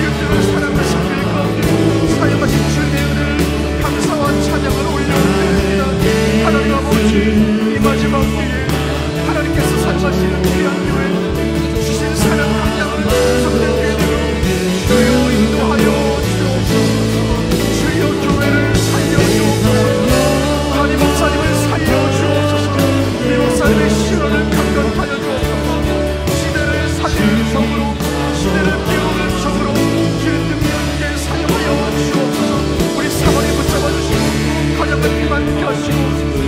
이웃들을 사랑하신 길과 사용하신 주의 은혜를 감사와 찬양을 올려드립니다. 하나님 아버지, 이 마지막 때에 하나님께서 사용하시는 귀한 교회, 주신 사랑 감당을 성된 교회로 주여 인도하여 주옵소서. 주여 교회를 살려주옵소서. 하나님 목사님을 살려주옵소서. 이 목사님의 시간을 강건하여 주옵소서. 시대를 살리는 성으로, 시대를 깨우는 성으로 기름 있게 사용하여 주옵소서. 우리 사모님 붙잡아 주시고 가정을 피만케 하시고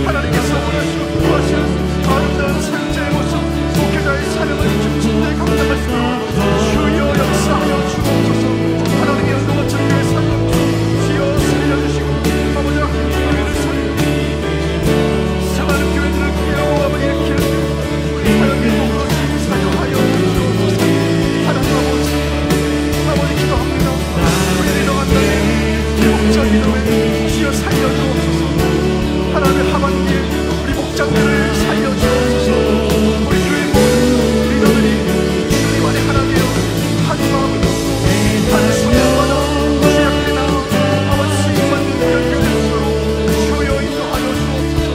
하나님께서 원하시고 구하시는 아름다운 사역자의 모습, 목회자의 사명을 충실히 감당할 수 있도록 주여 역사하여 주옵소서. 하나님의 연동한 전교의 사명 주여 살려주시고 아버지 하나님 교회를 살리고 수많은 교회들을 깨우고 아버지 일으키는 우리 사역의 도구로 사용하여 주옵소서. 하나님 아버지 기도합니다. 우리 일어간다면 우리 목자 기도에 주여 살려주옵소서. 하나님의 하반기에 우리 목장들을 살려주옵소서. 우리 교회 모든 리더들이 주님 안에 하나 되어 한 마음으로 한 소명마다 제약되나 아버지 수익받는 연결될 수 있도록 주여 인도하여 주옵소서.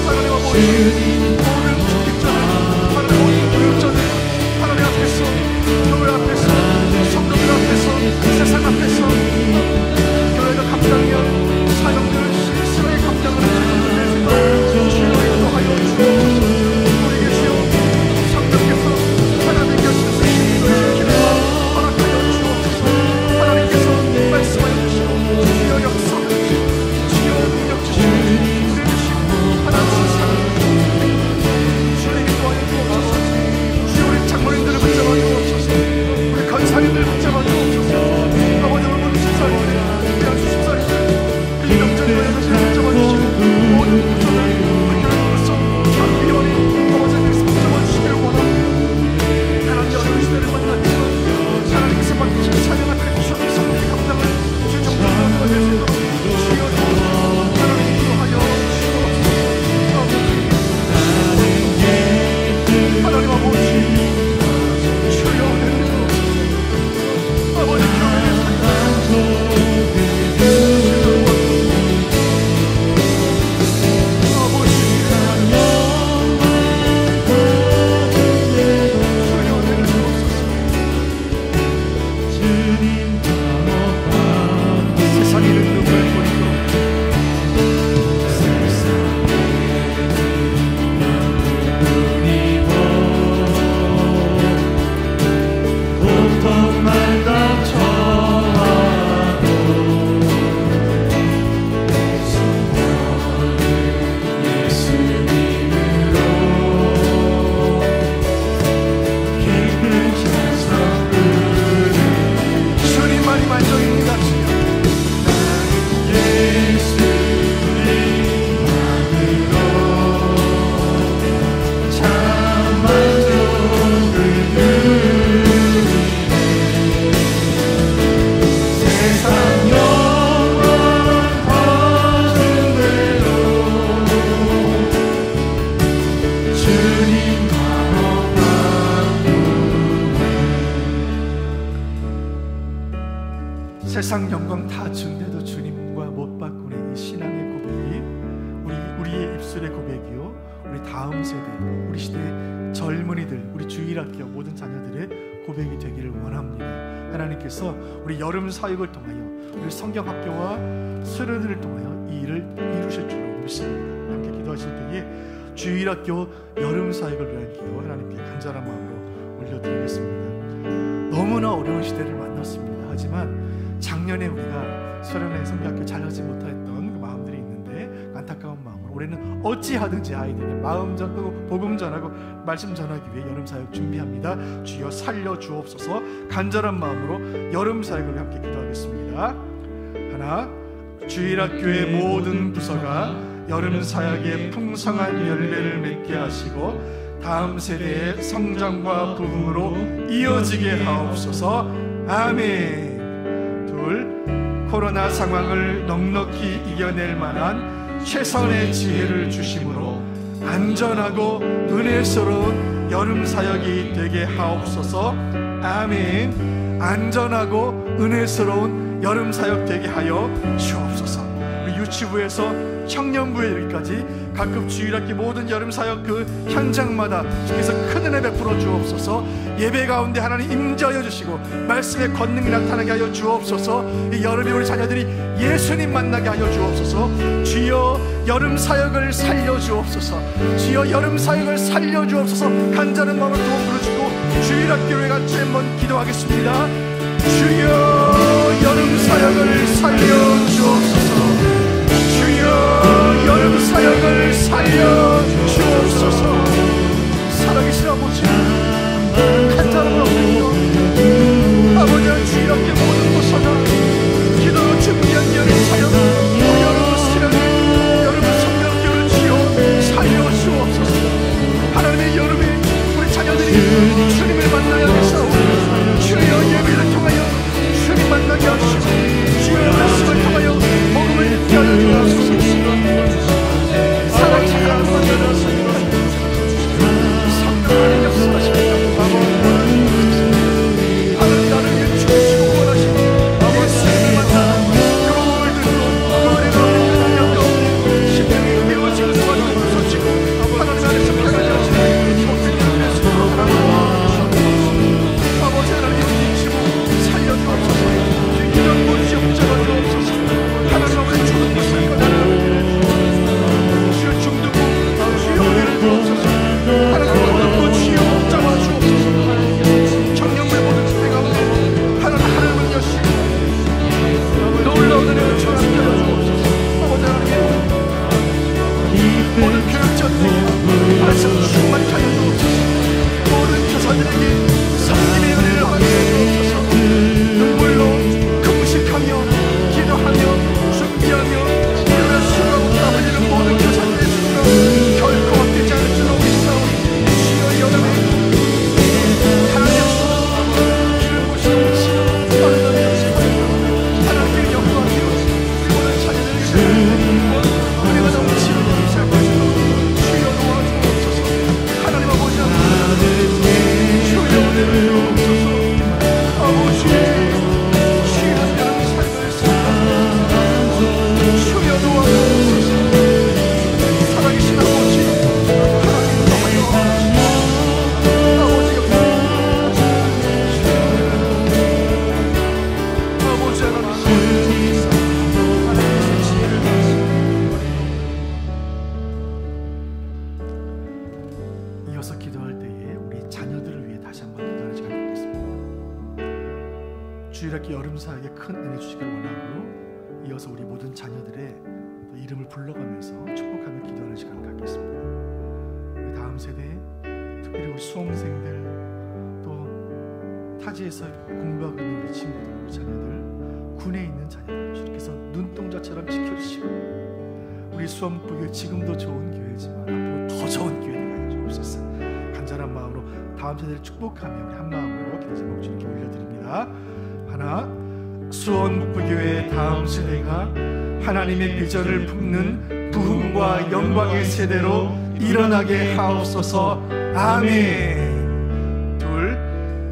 하나님 아버지, 모든 주직자들, 하나님 모든 교육자들 하나님 앞에서, 교회 앞에서, 성도들 앞에서, 세상 앞에서 교회가 감당해야 사명들을 실수하게 감당을 해주는 주여 인도하여 주옵소서. 우리에게 주여 성령께서 하나님의 곁에서 신도를 지키는 허락하여 주옵소서. 하나님께서 말씀하여 주시고 주여 역사하여 주시고 주여 능력 주시고 은혜 주시고 하나님의 사랑을 주여 인도하여 주옵소서. 주여 우리 장로님들을 붙잡아 주옵소서. 우리 간사님들을 붙잡아 주옵소서. 아버지 오늘 집사님들, 우리 안수 집사님들, 이명전과 여자신을 붙잡아 주시고 모든 구조를 우리 교회로서 장비원이 아버지께서 붙잡아 주시기를 원합니다. 하나님 어려운 시대를 만났지만 하나님께서 맡기신 사명 앞에 주셔서 성령의 감당을 주의 정도로 될 수 있도록 주여 하나님 인도하여 주옵소서. 하나님 아버지, 주여 은혜를 주옵소서. 아버지 교회를 살려주옵소서. 세상의 능력을 버리고 고통만 닥쳐와도 예수님으로 깊은 찬송 부르는 주님만이 만족입니다. 세상 영광 다 준대도 주님과 못 바꾸는 이 신앙의 고백이 우리의 입술의 고백이요, 우리 다음 세대, 우리 시대 젊은이들, 우리 주일학교 모든 자녀들의 고백이 되기를 원합니다. 하나님께서 우리 여름 사역을 통하여 우리 성경학교와 수련회를 통하여 이 일을 이루실 줄로 믿습니다. 함께 기도하실 때에 주일학교 여름 사역을 위한 기도 하나님께 간절한 마음으로 올려드리겠습니다. 너무나 어려운 시대를 만났습니다. 하지만 작년에 우리가 수련회 성경학교 잘하지 못했던 그 마음들이 있는데 안타까운 마음으로 올해는 어찌하든지 아이들에게 마음 전하고 복음 전하고 말씀 전하기 위해 여름 사역 준비합니다. 주여 살려 주옵소서. 간절한 마음으로 여름 사역을 함께 기도하겠습니다. 하나, 주일학교의 모든 부서가 여름 사역의 풍성한 열매를 맺게 하시고 다음 세대의 성장과 부흥으로 이어지게 하옵소서. 아멘. 둘, 코로나 상황을 넉넉히 이겨낼 만한 최선의 지혜를 주심으로 안전하고 은혜스러운 여름 사역이 되게 하옵소서. 아멘. 안전하고 은혜스러운 여름 사역 되게 하여 주옵소서. 우리 유치부에서 청년부에 이르기까지 각급 주일학교 모든 여름 사역 그 현장마다 주께서 큰 은혜 베풀어 주옵소서. 예배 가운데 하나님 임재하여 주시고 말씀의 권능이 나타나게 하여 주옵소서. 이 여름에 우리 자녀들이 예수님 만나게 하여 주옵소서. 주여 여름 사역을 살려 주옵소서. 주여 여름 사역을 살려 주옵소서. 간절한 마음으로 도움 부르시고 주일학교에 같이 한번 기도하겠습니다. 주여 여름 사역을 살려 주옵소서. 주여 여름 사역을 살려 주옵소서. 살아계신 아버지 간절함으로 기도 아버지와 주일학교 모든 곳에서 기도로 준비한 여름 사역 여름 수련회 여름 성경학교를 주여 살려 주옵소서. 하나님의 여름에 우리 자녀들이 주님을 만나야 되사오니 주여 예배를 통하여 주님 만나게 하시고 주의 말씀을 통하여 복음을 듣게 하여 주옵소서. 사랑 착한 권면을 성령하는 역사하십니다. 하나님 나를 위해 죽으시고 원하시고 예수님을 만나 그 복음을 듣고 은혜가 우리를 심령이 깨워지고 도와주고 부서지고 하나님 안에서 평안히 하시는 복된 예수 아버지 하나님 믿으시고 살려주옵소서. 이런 곳이 붙잡아 주옵소서. 하나님 우리 죽은 것을 꺼내라. 주여 중두고 주여 은혜를 주옵소서. 하나님 얻고 주여 붙잡아 주옵소서. 청년부의 모든 집회 가운데 하나님을 여시고 놀라운 은혜를 전하게 하여 주옵소서. 아버지 하나님 모든 교육자들에게 말씀 충만히 하여 주옵소서. 모든 교사들에게 성님의 은혜를 허락해 주옵소서. 눈물로 금식하며 기도하며 준비하며 일어날 수가 없다 아버지는 모든 교사들의 수가 결코 헛되지 않을 줄로 믿사오니 주여 여름에 하나님 기름 부으시고 떨어져 하나님께 영광하며 모든 자녀들에게 은혜가 넘치는 시작하시고 주여 도와주옵소서. 하나님 아버지 주여 은혜를 주옵소서. 아버지 주여 여러분 삶을 주여 도와주옵소서. 살아계신 아버지 하나님 도와요. 아버지 아버지 하나님의 지혜를 이어서 기도할 때에 우리 자녀들을 위해 다시 한번 기도하는 시간 갖겠습니다. 주일학교 여름 사역에 큰 은혜 주시길 원하고 이어서 우리 모든 자녀들의 또 이름을 불러가면서 축복하며 기도하는 시간을 갖겠습니다. 우리 다음 세대 특별히 우리 수험생들 또 타지에서 공부하고 있는 우리 친구들 우리 자녀들 군에 있는 자녀들 주님께서 눈동자처럼 지켜주시고 우리 수험부교 지금도 좋은 교회지만 앞으로 더 좋은 교회가 되게 주옵소서. 간절한 마음으로 다음 세대를 축복하며 우리 한 마음으로 기도 제목 주님께 올려드립니다. 하나, 수원북부교회의 다음 세대가 하나님의 비전을 품는 부흥과 영광의 세대로 일어나게 하옵소서. 아멘. 둘,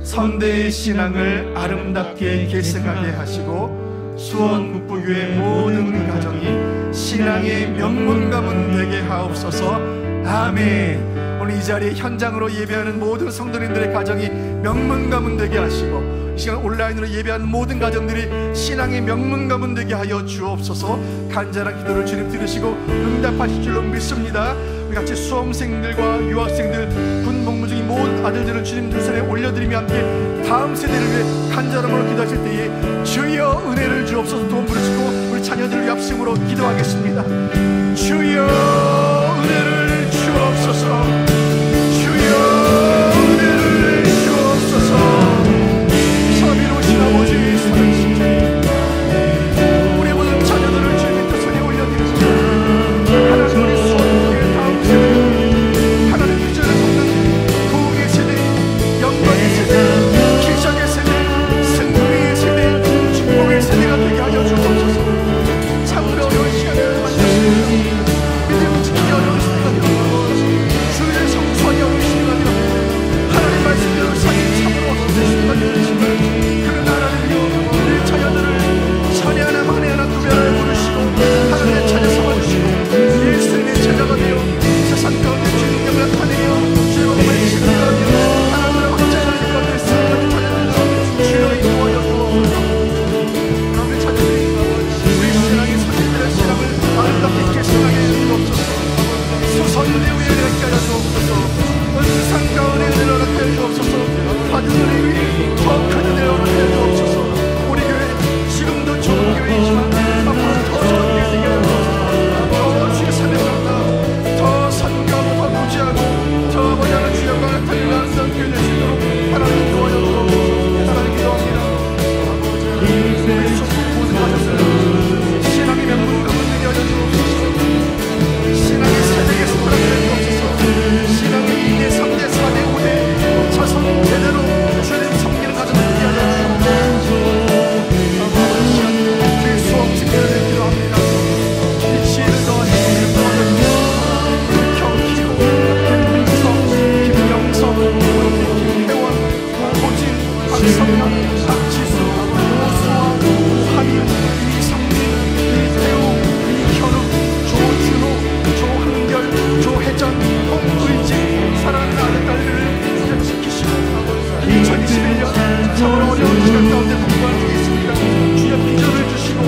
선대의 신앙을 아름답게 계승하게 하시고 수원북부교회 모든 가정이 신앙의 명문가문 되게 하옵소서. 아멘. 오늘 이 자리에 현장으로 예배하는 모든 성도님들의 가정이 명문가문 되게 하시고 이 시간 온라인으로 예배하는 모든 가정들이 신앙의 명문가문 되게 하여 주옵소서. 간절한 기도를 주님 들으시고 응답하실 줄로 믿습니다. 우리 같이 수험생들과 유학생들, 군 복무 중인 모든 아들들을 주님 두 손에 올려드리며 함께 다음 세대를 위해 간절함으로 기도하실 때에 주여 은혜를 주옵소서 도움 부르시고 우리 자녀들을 합심으로 기도하겠습니다. 주여 은혜를 주옵소서. 주여 은혜를 주옵소서. 자비로우신 아버지 사랑하신 주, 우리 모든 자녀들을 주님의 두 손에 올려드립니다. 하나님 우리 수원교회 다음 세대, 하나님 기절을 돕는 부흥의 세대, 영광의 세대, 기적의 세대, 승리의 세대, 축복의 세대가 되게 하여 주옵소서. 참으로 어려운 시간을 만나십니다. 믿음을 지키기 어려운 시대가 되었고 주의 성수하기 어려운 시대가 되었고 하나님 말씀대로 살기 참으로 어려운 시대가 되었지만 그런 하나님이여 우리 자녀들을 사내 하나 만에 하나 구별하여 부르시고 하나님의 자녀 삼아주시고 예수님의 제자가 되어 세상 가운데 주의 능력을 나타내며 주의 복음을 시간하며 하나님의 확장하는 가운데 쓰는 자녀들로 주여 인도하여 주옵소서. 하나님의 자녀들이 우리 신앙의 선생들의 신앙을 아름답게 계승하게 해주옵소서. 수선의 위에 내게 하여 주옵소서. 은상 가운데 내려놓게 하여 주옵소서. 받은 은혜 위에 더 큰 은혜를 얻게 하여 주옵소서. 우리 교회 지금도 좋은 교회이지만 앞으로 더 좋은 교회 되게 하여 주옵소서. 더 주의 사명감과 더 선교하고 더 무지하고 더 모자란 주의 영광을 타는 아름다운 교회 될 수 있도록 하나님 도와줘 주옵소서. 하나님 기도합니다. 우리 수고 고생하셨어요. 신앙의 명문가문 되게 하여 주옵소서. 신앙의 세대에 속하게 하여 주옵소서. 신앙의 2대, 3대, 4대, 5대 자손 대대로 주님 섬기는 가정을 되게 하여 주옵소서. 주의 수험생들을 기도합니다. 이 지혜를 더하시고 도와주시옵소서. 경기고, 김민성, 김영석, 김혜원, 고진, 박성현, 박지수, 오수아, 오한윤, 이성민, 이태우, 이현욱, 조준호, 조한결, 조혜전, 홍의진, 사랑하는 아들 딸들을 지키시고 2021년 참으로 어려운 시간 가운데 공부할 수 있습니다. 주여 비전을 주시고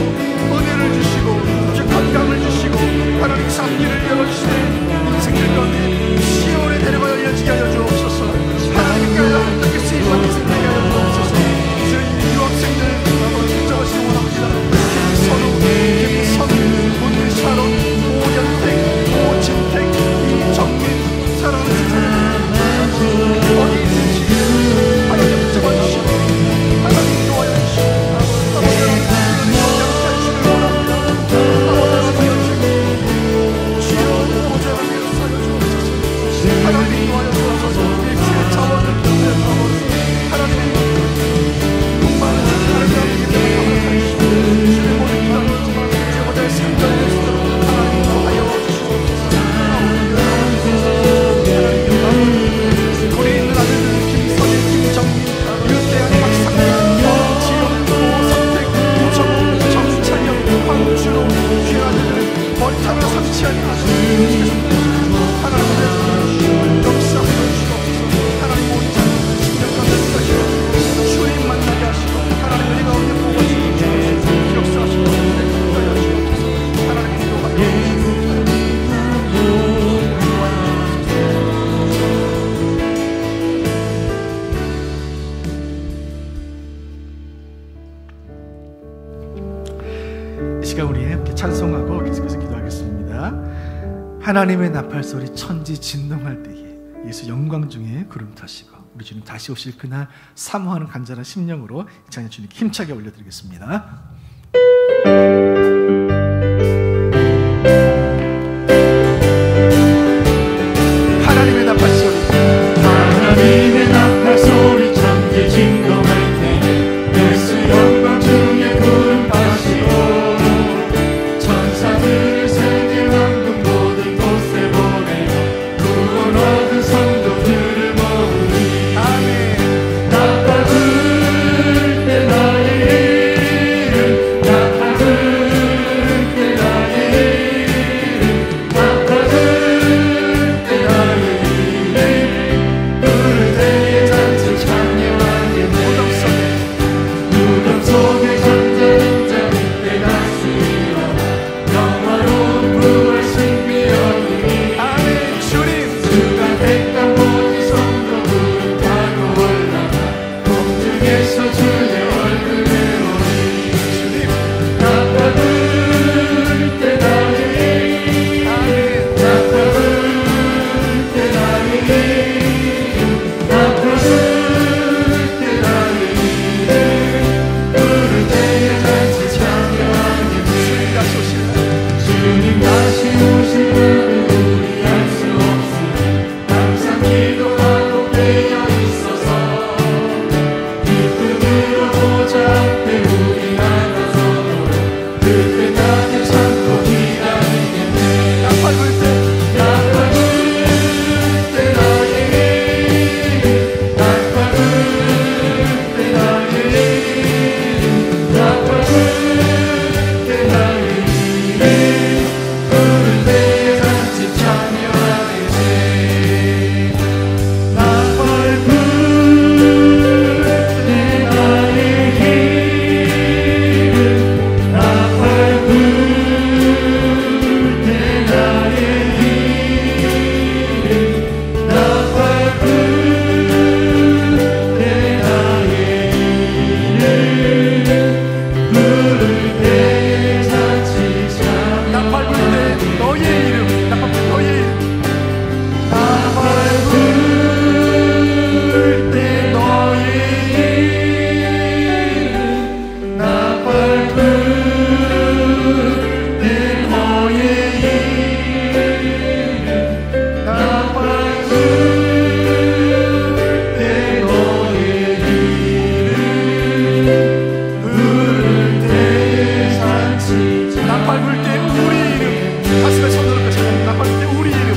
은혜를 주시고 주여 건강을 주시고 하나님 삶길을 열어주시되 인생들 가운데 시온에 데려가여 이어지게 하여 주옵소서. 하나님께 아름답게 쓰임받는 인생 되게 하여 주옵소서. 저희 유학생들 인정하시기 원합니다. 김선우, 김선우, 문샤론, 오연택, 오진택, 이정민, 사랑하는 주님 어디 있는지 하나님 붙잡아주시고 하나님 도와주시고 아버지 하나님 영향해 주시길 원합니다. 아버지 하나님 주여 보좌를 위해 살려주옵소서. 하나님 도와여 주옵소서. 우리 주의 자원을 기도해 주옵소서. 하나님 목마른 하나님 기도를 감사하시고 주의 모든 기도를 제보자의 생각을 내시도록 하나님 도와여 주옵소서. 우리 있는 아들들 김선일, 김정민, 유대한, 박상민, 지영, 오성택, 우정우, 정찬영, 황준호 주의 아들들 머리카락 삼치하니 하나님 역사하여 주옵소서. 하나님 모든 신경과 멸시하시고 주님 만나게 하시고 하나님 은혜 가운데 보호하 주옵소서. 역사하시고 하여 주옵소서. 하나님 인도하여 이 시간 우리 함께 찬송하고 계속해서 기도하겠습니다. 하나님의 나팔소리 천지 진동할 때에 예수 영광 중에 구름 타시고 우리 주님 다시 오실 그날 사모하는 간절한 심령으로 이 찬양 주님께 힘차게 올려드리겠습니다. 하나님의 나팔소리 하나님의 나팔소리 천지 진동할 때 예수 영광 중에 구름 타시고 천사들을 세계 만국 모든 곳에 보내어 구원 얻은 성도들을 모으니 아멘. 나팔 불 때 나의 이름 나팔 불 주의 얼굴을 보니 나팔 불 때 나의 나팔 불 때 나의 나팔 불 때 나의 부를 때에 잔치 찬양하겠네. 주님 다시 오시면 우리 알 수 없으니 항상 기도하고 깨어 있어서 기쁨으로 보좌 앞에 우리 나가서도록 그때까지 참고 기다리겠네. 나팔 불 때 나팔 불 때 나의 나팔 불 때 나의 나팔 불 때 나의 부를 때에 같이 참여하겠네. 나팔 불 때 나의 이름 나팔 불 때 나의 이름 나팔 불 때 나의 이름 부를 때에 같이 참여. 나팔 불 때 너의 이름 나팔 불 너의 이름 나팔 불 때 너의 이름 나팔 불 때 너의 이름 나팔 불 때 너의 이름 부를 때에 잔치 나팔 불 때 우리 이름 가슴에 손으로 끄시고 나팔 불 때 우리 이름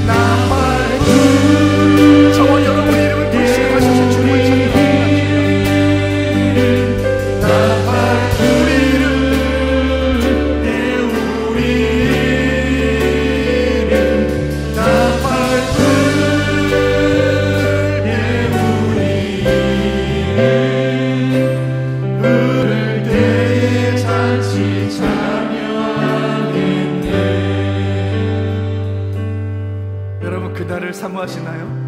나팔 불 저와 여러분의 이름을 부르시고 가시는 주님을 찬양합니다. 나팔 우리 이름 내 우리 이름 나팔 불 내 우리 이름 부를 때에 잔치 참여하겠네. 여러분 그날을 사모하시나요?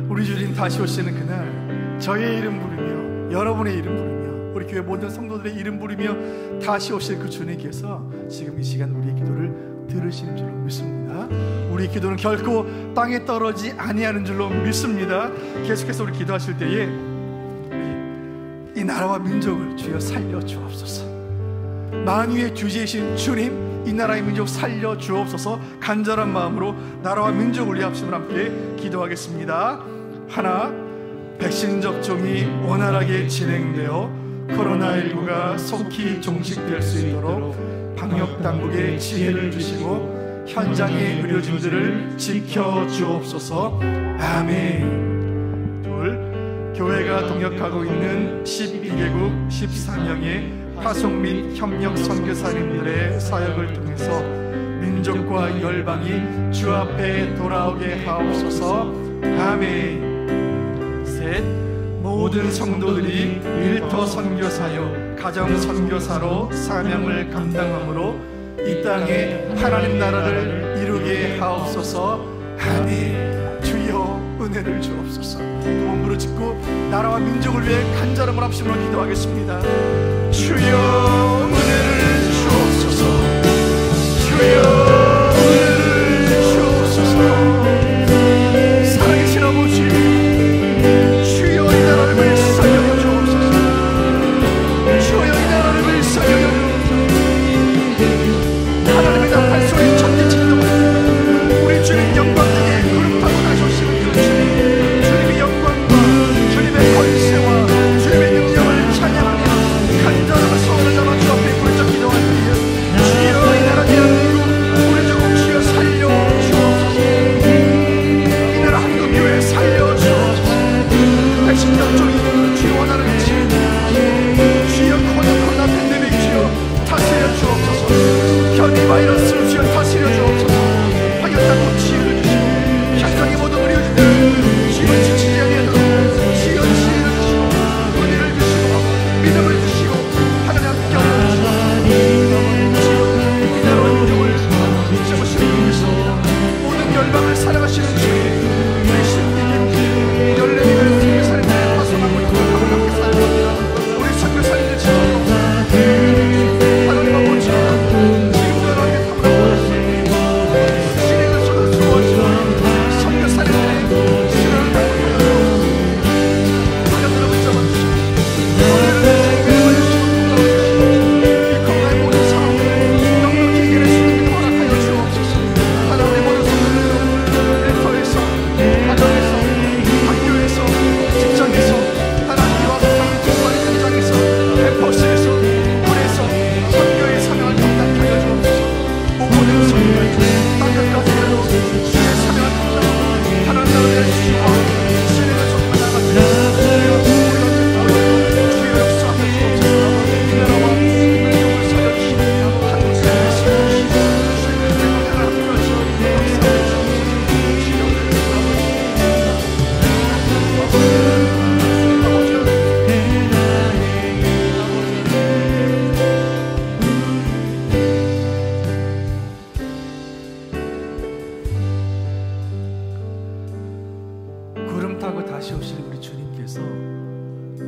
우리 주님 다시 오시는 그날 저의 이름 부르며 여러분의 이름 부르며 우리 교회 모든 성도들의 이름 부르며 다시 오실 그 주님께서 지금 이 시간 우리의 기도를 들으시는 줄로 믿습니다. 우리 기도는 결코 땅에 떨어지지 아니하는 줄로 믿습니다. 계속해서 우리 기도하실 때에 이 나라와 민족을 주여 살려 주옵소서. 만유의 주제이신 주님 이 나라의 민족 살려 주옵소서. 간절한 마음으로 나라와 민족을 위해 합심을 함께 기도하겠습니다. 하나, 백신 접종이 원활하게 진행되어 코로나19가 속히 종식될 수 있도록 방역당국에 지혜를 주시고 현장의 의료진들을 지켜주옵소서. 아멘. 둘, 교회가 동역하고 있는 12개국 14명의 파송 및 협력 선교사님들의 사역을 통해서 민족과 열방이 주 앞에 돌아오게 하옵소서. 아멘. 셋, 모든 성도들이 일터 선교사요 가정 선교사로 사명을 감당함으로 이 땅에 하나님 나라를 이루게 하옵소서. 아멘. 주여 은혜를 주옵소서. 몸부로 짓고 나라와 민족을 위해 간절함을 합심으로 기도하겠습니다. 주여 은혜를 주옵소서. 주여 은혜를 주옵소서. 살아계신 아버지 주여 이 나라를 위해 살려 주옵소서. 주여 이 나라를 위해 살려 주옵소서. 하나님의 나팔 소리 천지친동 우리 주님 영광 중에 거룩하고 나셔시는 그 주님 주님의 영광과 주님의 권세와 주님의 능력을 찬양하며 간절함을 소원을 담아 주 앞에 부르짖어 기도할 때에 주여 이 나라 대한민국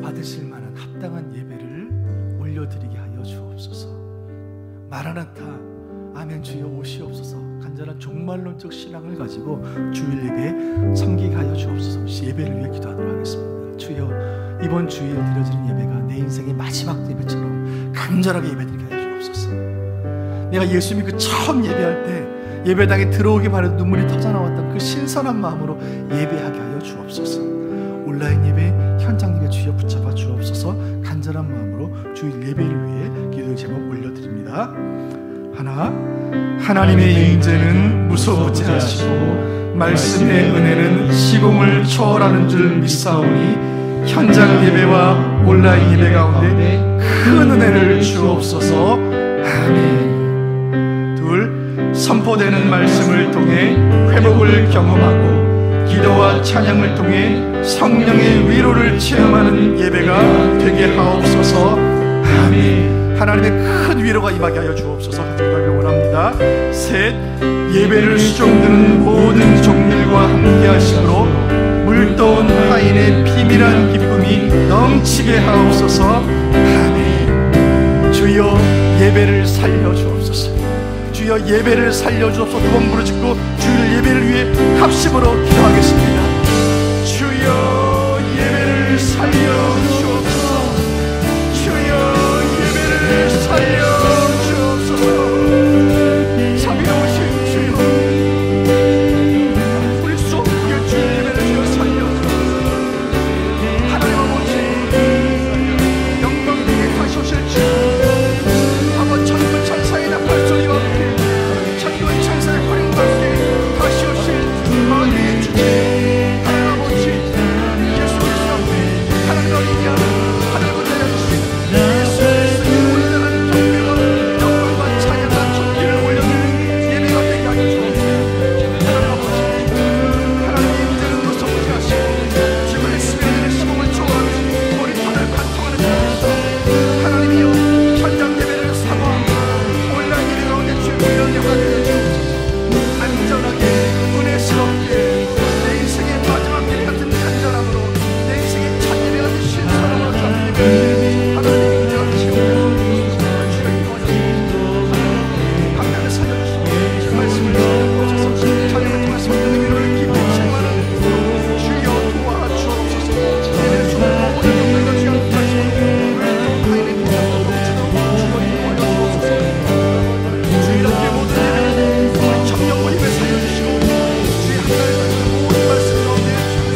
받으실 만한 합당한 예배를 올려드리게 하여 주옵소서. 마라나타 아멘 주여 오시옵소서. 간절한 종말론적 신앙을 가지고 주일 예배에 섬기게 하여 주옵소서. 예배를 위해 기도하도록 하겠습니다. 주여 이번 주일 드려지는 예배가 내 인생의 마지막 예배처럼 간절하게 예배드리게 하여 주옵소서. 내가 예수 믿고 처음 예배할 때 예배당에 들어오기만 해도 눈물이 터져나왔던 그 신선한 마음으로 예배하게 하여 주옵소서. 온라인 예배, 현장 예배 주여 붙잡아 주옵소서. 간절한 마음으로 주일 예배를 위해 기도의 제목 올려드립니다. 하나님의 인재는 무서워하지 하시고 말씀의 은혜는 시공을 초월하는 줄 믿사오니 현장 예배와 온라인 예배 가운데 큰 은혜를 주옵소서. 아멘. 둘, 선포되는 말씀을 통해 회복을 경험하고 기도와 찬양을 통해 성령의 위로를 체험하는 예배가 되게 하옵소서. 아멘. 하나님의 큰 위로가 임하게 하여 주옵소서. 기도하기를 원합니다. 셋, 예배를 수종드는 모든 종들과 함께 하심으로 물떠온 하인의 비밀한 기쁨이 넘치게 하옵소서. 아멘. 주여 예배를 살려 주옵소서. 주여 예배를 살려 주옵소서. 두 번 부르짖고 주일 예배를 위해 합심으로 기도하겠습니다. 주여 예배를 살려 주옵소서. 주여 예배를 살려 주옵소서. 자비로우신 주여, 우리 수없게 주의 예배를 주여 살려 주옵소서. 하나님 아버지 영광 되게 다시 오실 주, 아버지 천군 천사의 발소리와 함께 천군 천사의 활용과 함께 다시 오실 마음의 주제 하나님 아버지 예수 그리스도 앞에 하나님 어린 양 하늘을 내려주신 예수 그리스도의 올라가는 경배와 영광과 찬양과 존귀를 올려드리는 예배가 되게 하여 주옵소서. 하나님 아버지 하나님의 인재는 무서워하지 하시고 주 말씀에 대한 시공을 초월하는 머리털을 관통하는 주께서 하나님이여 현장 예배를 사모하고 온라인 예배 가운데 주의 훈련을 하게 하여 주옵소서. 안전하게 은혜스럽게 내 인생의 마지막 예배 같은 간절함으로 내 인생의 첫 예배 같은 신선함으로 잡는 예배 하나님의 인자와 채우옵소서. 주의 기도하옵소서. 강단을 살려주시고 주 말씀을 살려주셔서 저녁을 통해 성령의 위로를 깊이 체험하는 주여 도와주옵소서. 예배를 주고 모든 종들과 주여 함께하시고 또 하인의 비밀도 넘치도록 주여 도와주옵소서. 주일 함께 모든 예배를 우리 청년부 예배 살려주시고 주의 한 달에 걸친 모든 말씀 가운데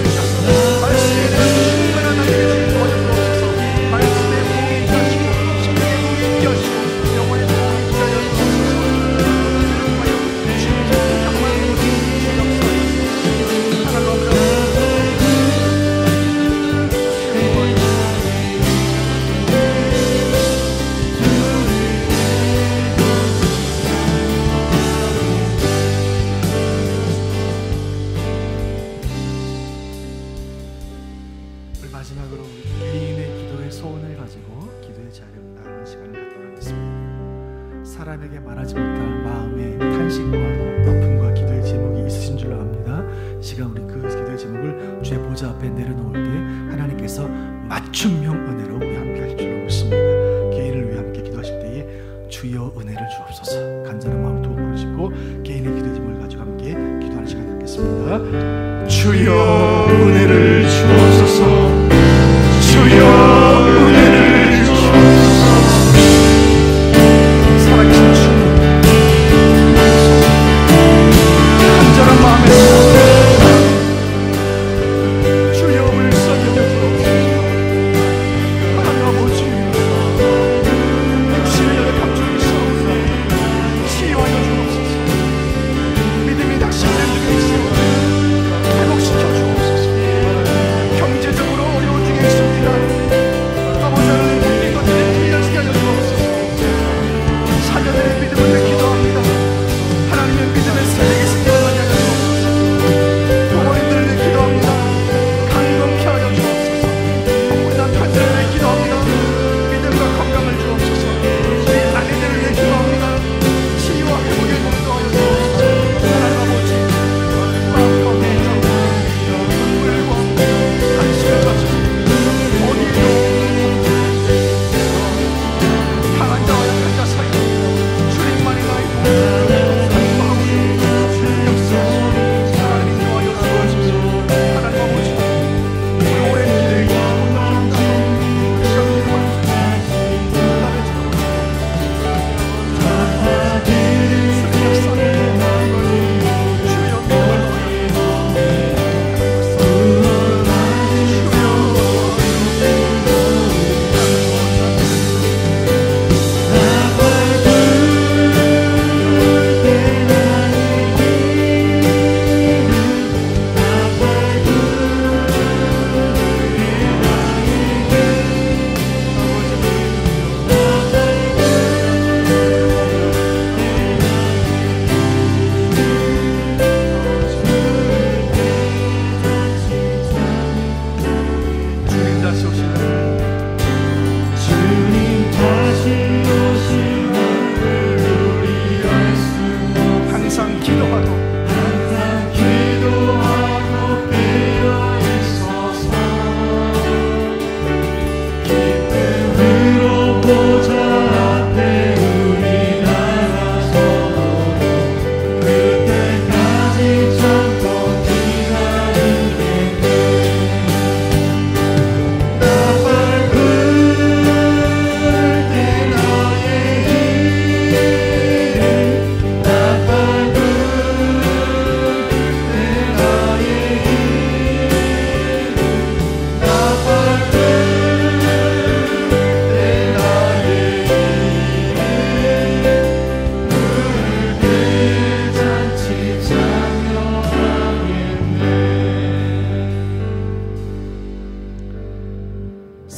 주셔서 말씀에 대한 충만한 하나님의 도와주옵소서. 말씀의 복이 있게 하시고 성령의 복이 있게 하시고 영원의 복이 있게 하여 주옵소서. 하여 주의 경험하는 모든 주의 역사에 하나님 아버지 우리 마지막으로 개인의 기도의 소원을 가지고 기도의 자리로 나아가는 시간을 갖도록 하겠습니다. 사람에게 말하지 못할 마음의 탄식과 아픔과 기도의 제목이 있으신 줄로 압니다. 이 시간 우리 그 기도의 제목을 주의 보좌 앞에 내려놓을 때 하나님께서 맞춤형 은혜로 우리 함께 하실 줄로 믿습니다. 개인을 위해 함께 기도하실 때에 주여 은혜를 주옵소서. 간절한 마음 두 번 부르시고 개인의 기도의 제목을 가지고 함께 기도하는 시간 갖겠습니다. 주여 은혜를 주옵소서. 주여 은혜를 주옵소서. 살아계신 주 간절한 마음에서 주여 물성여 주옵소서. 하나님 아버지 육신의 열에 감추고 있사옵소서. 치유하여 주옵소서. 믿음이 낙심된 중에 있사옵소서. 회복시켜 주옵소서.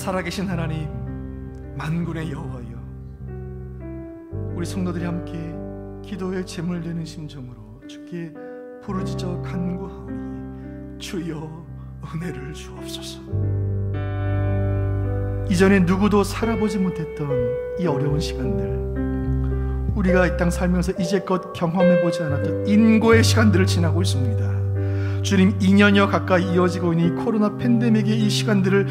살아계신 하나님, 만군의 여호와여, 우리 성도들이 함께 기도의 제물 되는 심정으로 주께 부르짖어 간구하오니 주여 은혜를 주옵소서. 이전에 누구도 살아보지 못했던 이 어려운 시간들, 우리가 이 땅 살면서 이제껏 경험해보지 않았던 인고의 시간들을 지나고 있습니다. 주님, 2년여 가까이 이어지고 있는 이 코로나 팬데믹의 이 시간을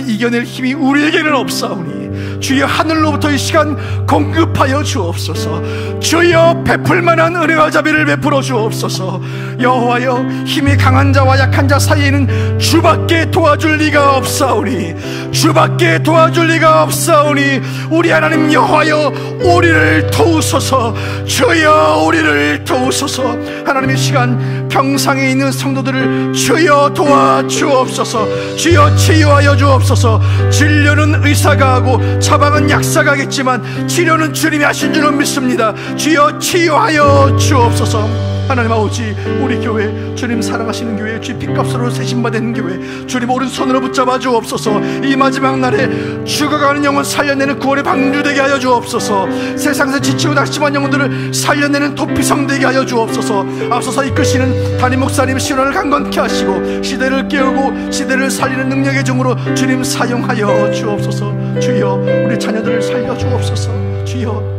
이겨낼 힘이 우리에게는 없사오니 주여 하늘로부터 이 시간 공급하여 주옵소서. 주여 베풀 만한 은혜와 자비를 베풀어 주옵소서. 여호와여, 힘이 강한 자와 약한 자 사이에는 주밖에 도와줄 리가 없사오니, 주밖에 도와줄 리가 없사오니 우리 하나님 여호와여, 우리를 도우소서. 주여 우리를 도우소서. 하나님의 시간 병상에 있는 성도들을 주여 도와주옵소서. 주여 치유하여 주옵소서. 진료는 의사가 하고 처방은 약사가 하겠지만 치료는 주님이 하신 줄은 믿습니다. 주여 치유하여 주옵소서. 하나님 아버지, 우리 교회, 주님 사랑하시는 교회, 주의 핏값으로 세심받은 교회, 주님 오른손으로 붙잡아 주옵소서. 이 마지막 날에 죽어가는 영혼 살려내는 구원의 방주되게 하여 주옵소서. 세상에서 지치고 낙심한 영혼들을 살려내는 도피성 되게 하여 주옵소서. 앞서서 이끄시는 담임 목사님 신원을 강건케 하시고 시대를 깨우고 시대를 살리는 능력의 종으로 주님 사용하여 주옵소서. 주여 우리 자녀들을 살려 주옵소서. 주여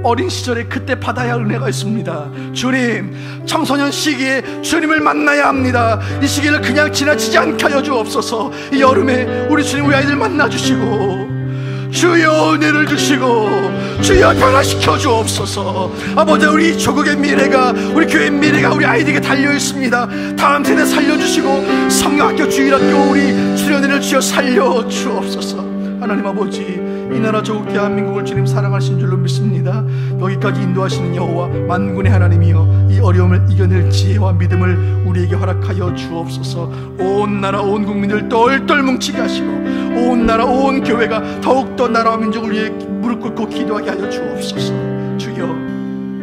어린 시절에 그때 받아야 할 은혜가 있습니다. 주님, 청소년 시기에 주님을 만나야 합니다. 이 시기를 그냥 지나치지 않게 하여 주옵소서. 이 여름에 우리 주님, 우리 아이들 만나주시고 주여 은혜를 주시고 주여 변화시켜 주옵소서. 아버지, 우리 조국의 미래가, 우리 교회의 미래가 우리 아이들에게 달려있습니다. 다음 세대 살려주시고 성경학교, 주일학교 우리 주련회를 주여 살려 주옵소서. 하나님 아버지, 이 나라 조국 대한민국을 주님 사랑하신 줄로 믿습니다. 여기까지 인도하시는 여호와 만군의 하나님이여, 이 어려움을 이겨낼 지혜와 믿음을 우리에게 허락하여 주옵소서. 온 나라 온 국민을 똘똘 뭉치게 하시고 온 나라 온 교회가 더욱더 나라와 민족을 위해 무릎 꿇고 기도하게 하여 주옵소서. 주여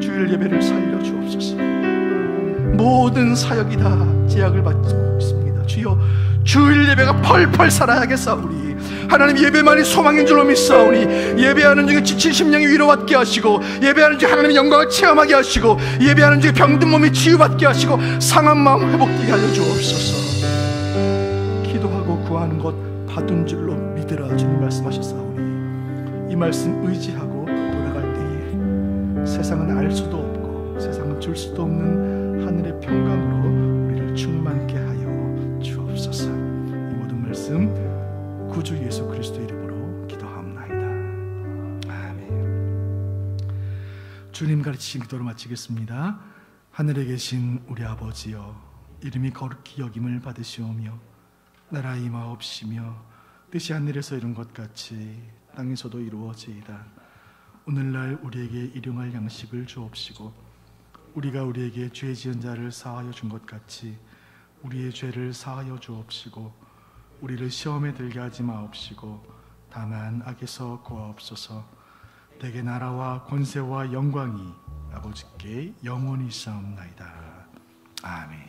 주일 예배를 살려 주옵소서. 모든 사역이 다 제약을 받고 있습니다. 주여 주일 예배가 펄펄 살아야겠사오니 하나님, 예배만이 소망인 줄로 믿사오니 예배하는 중에 지친 심령이 위로받게 하시고 예배하는 중에 하나님의 영광을 체험하게 하시고 예배하는 중에 병든 몸이 치유받게 하시고 상한 마음 회복되게 하여 주옵소서. 기도하고 구하는 것 받은 줄로 믿으라 주님 말씀하셨사오니 이 말씀 의지하고 돌아갈 때에 세상은 알 수도 없고 세상은 줄 수도 없는 하늘의 평강으로 우리를 충만케 하여 주옵소서. 이 모든 말씀 구주 예수 그리스도 이름으로 기도하옵나이다. 아멘. 주님 가르치신 기도로 마치겠습니다. 하늘에 계신 우리 아버지여, 이름이 거룩히 여김을 받으시오며 나라 임하옵시며 뜻이 하늘에서 이룬 것 같이 땅에서도 이루어지이다. 오늘날 우리에게 일용할 양식을 주옵시고 우리가 우리에게 죄 지은 자를 사하여 준 것 같이 우리의 죄를 사하여 주옵시고 우리를 시험에 들게 하지 마옵시고 다만 악에서 구하옵소서. 대개 나라와 권세와 영광이 아버지께 영원히 있사옵나이다. 아멘.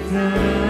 사랑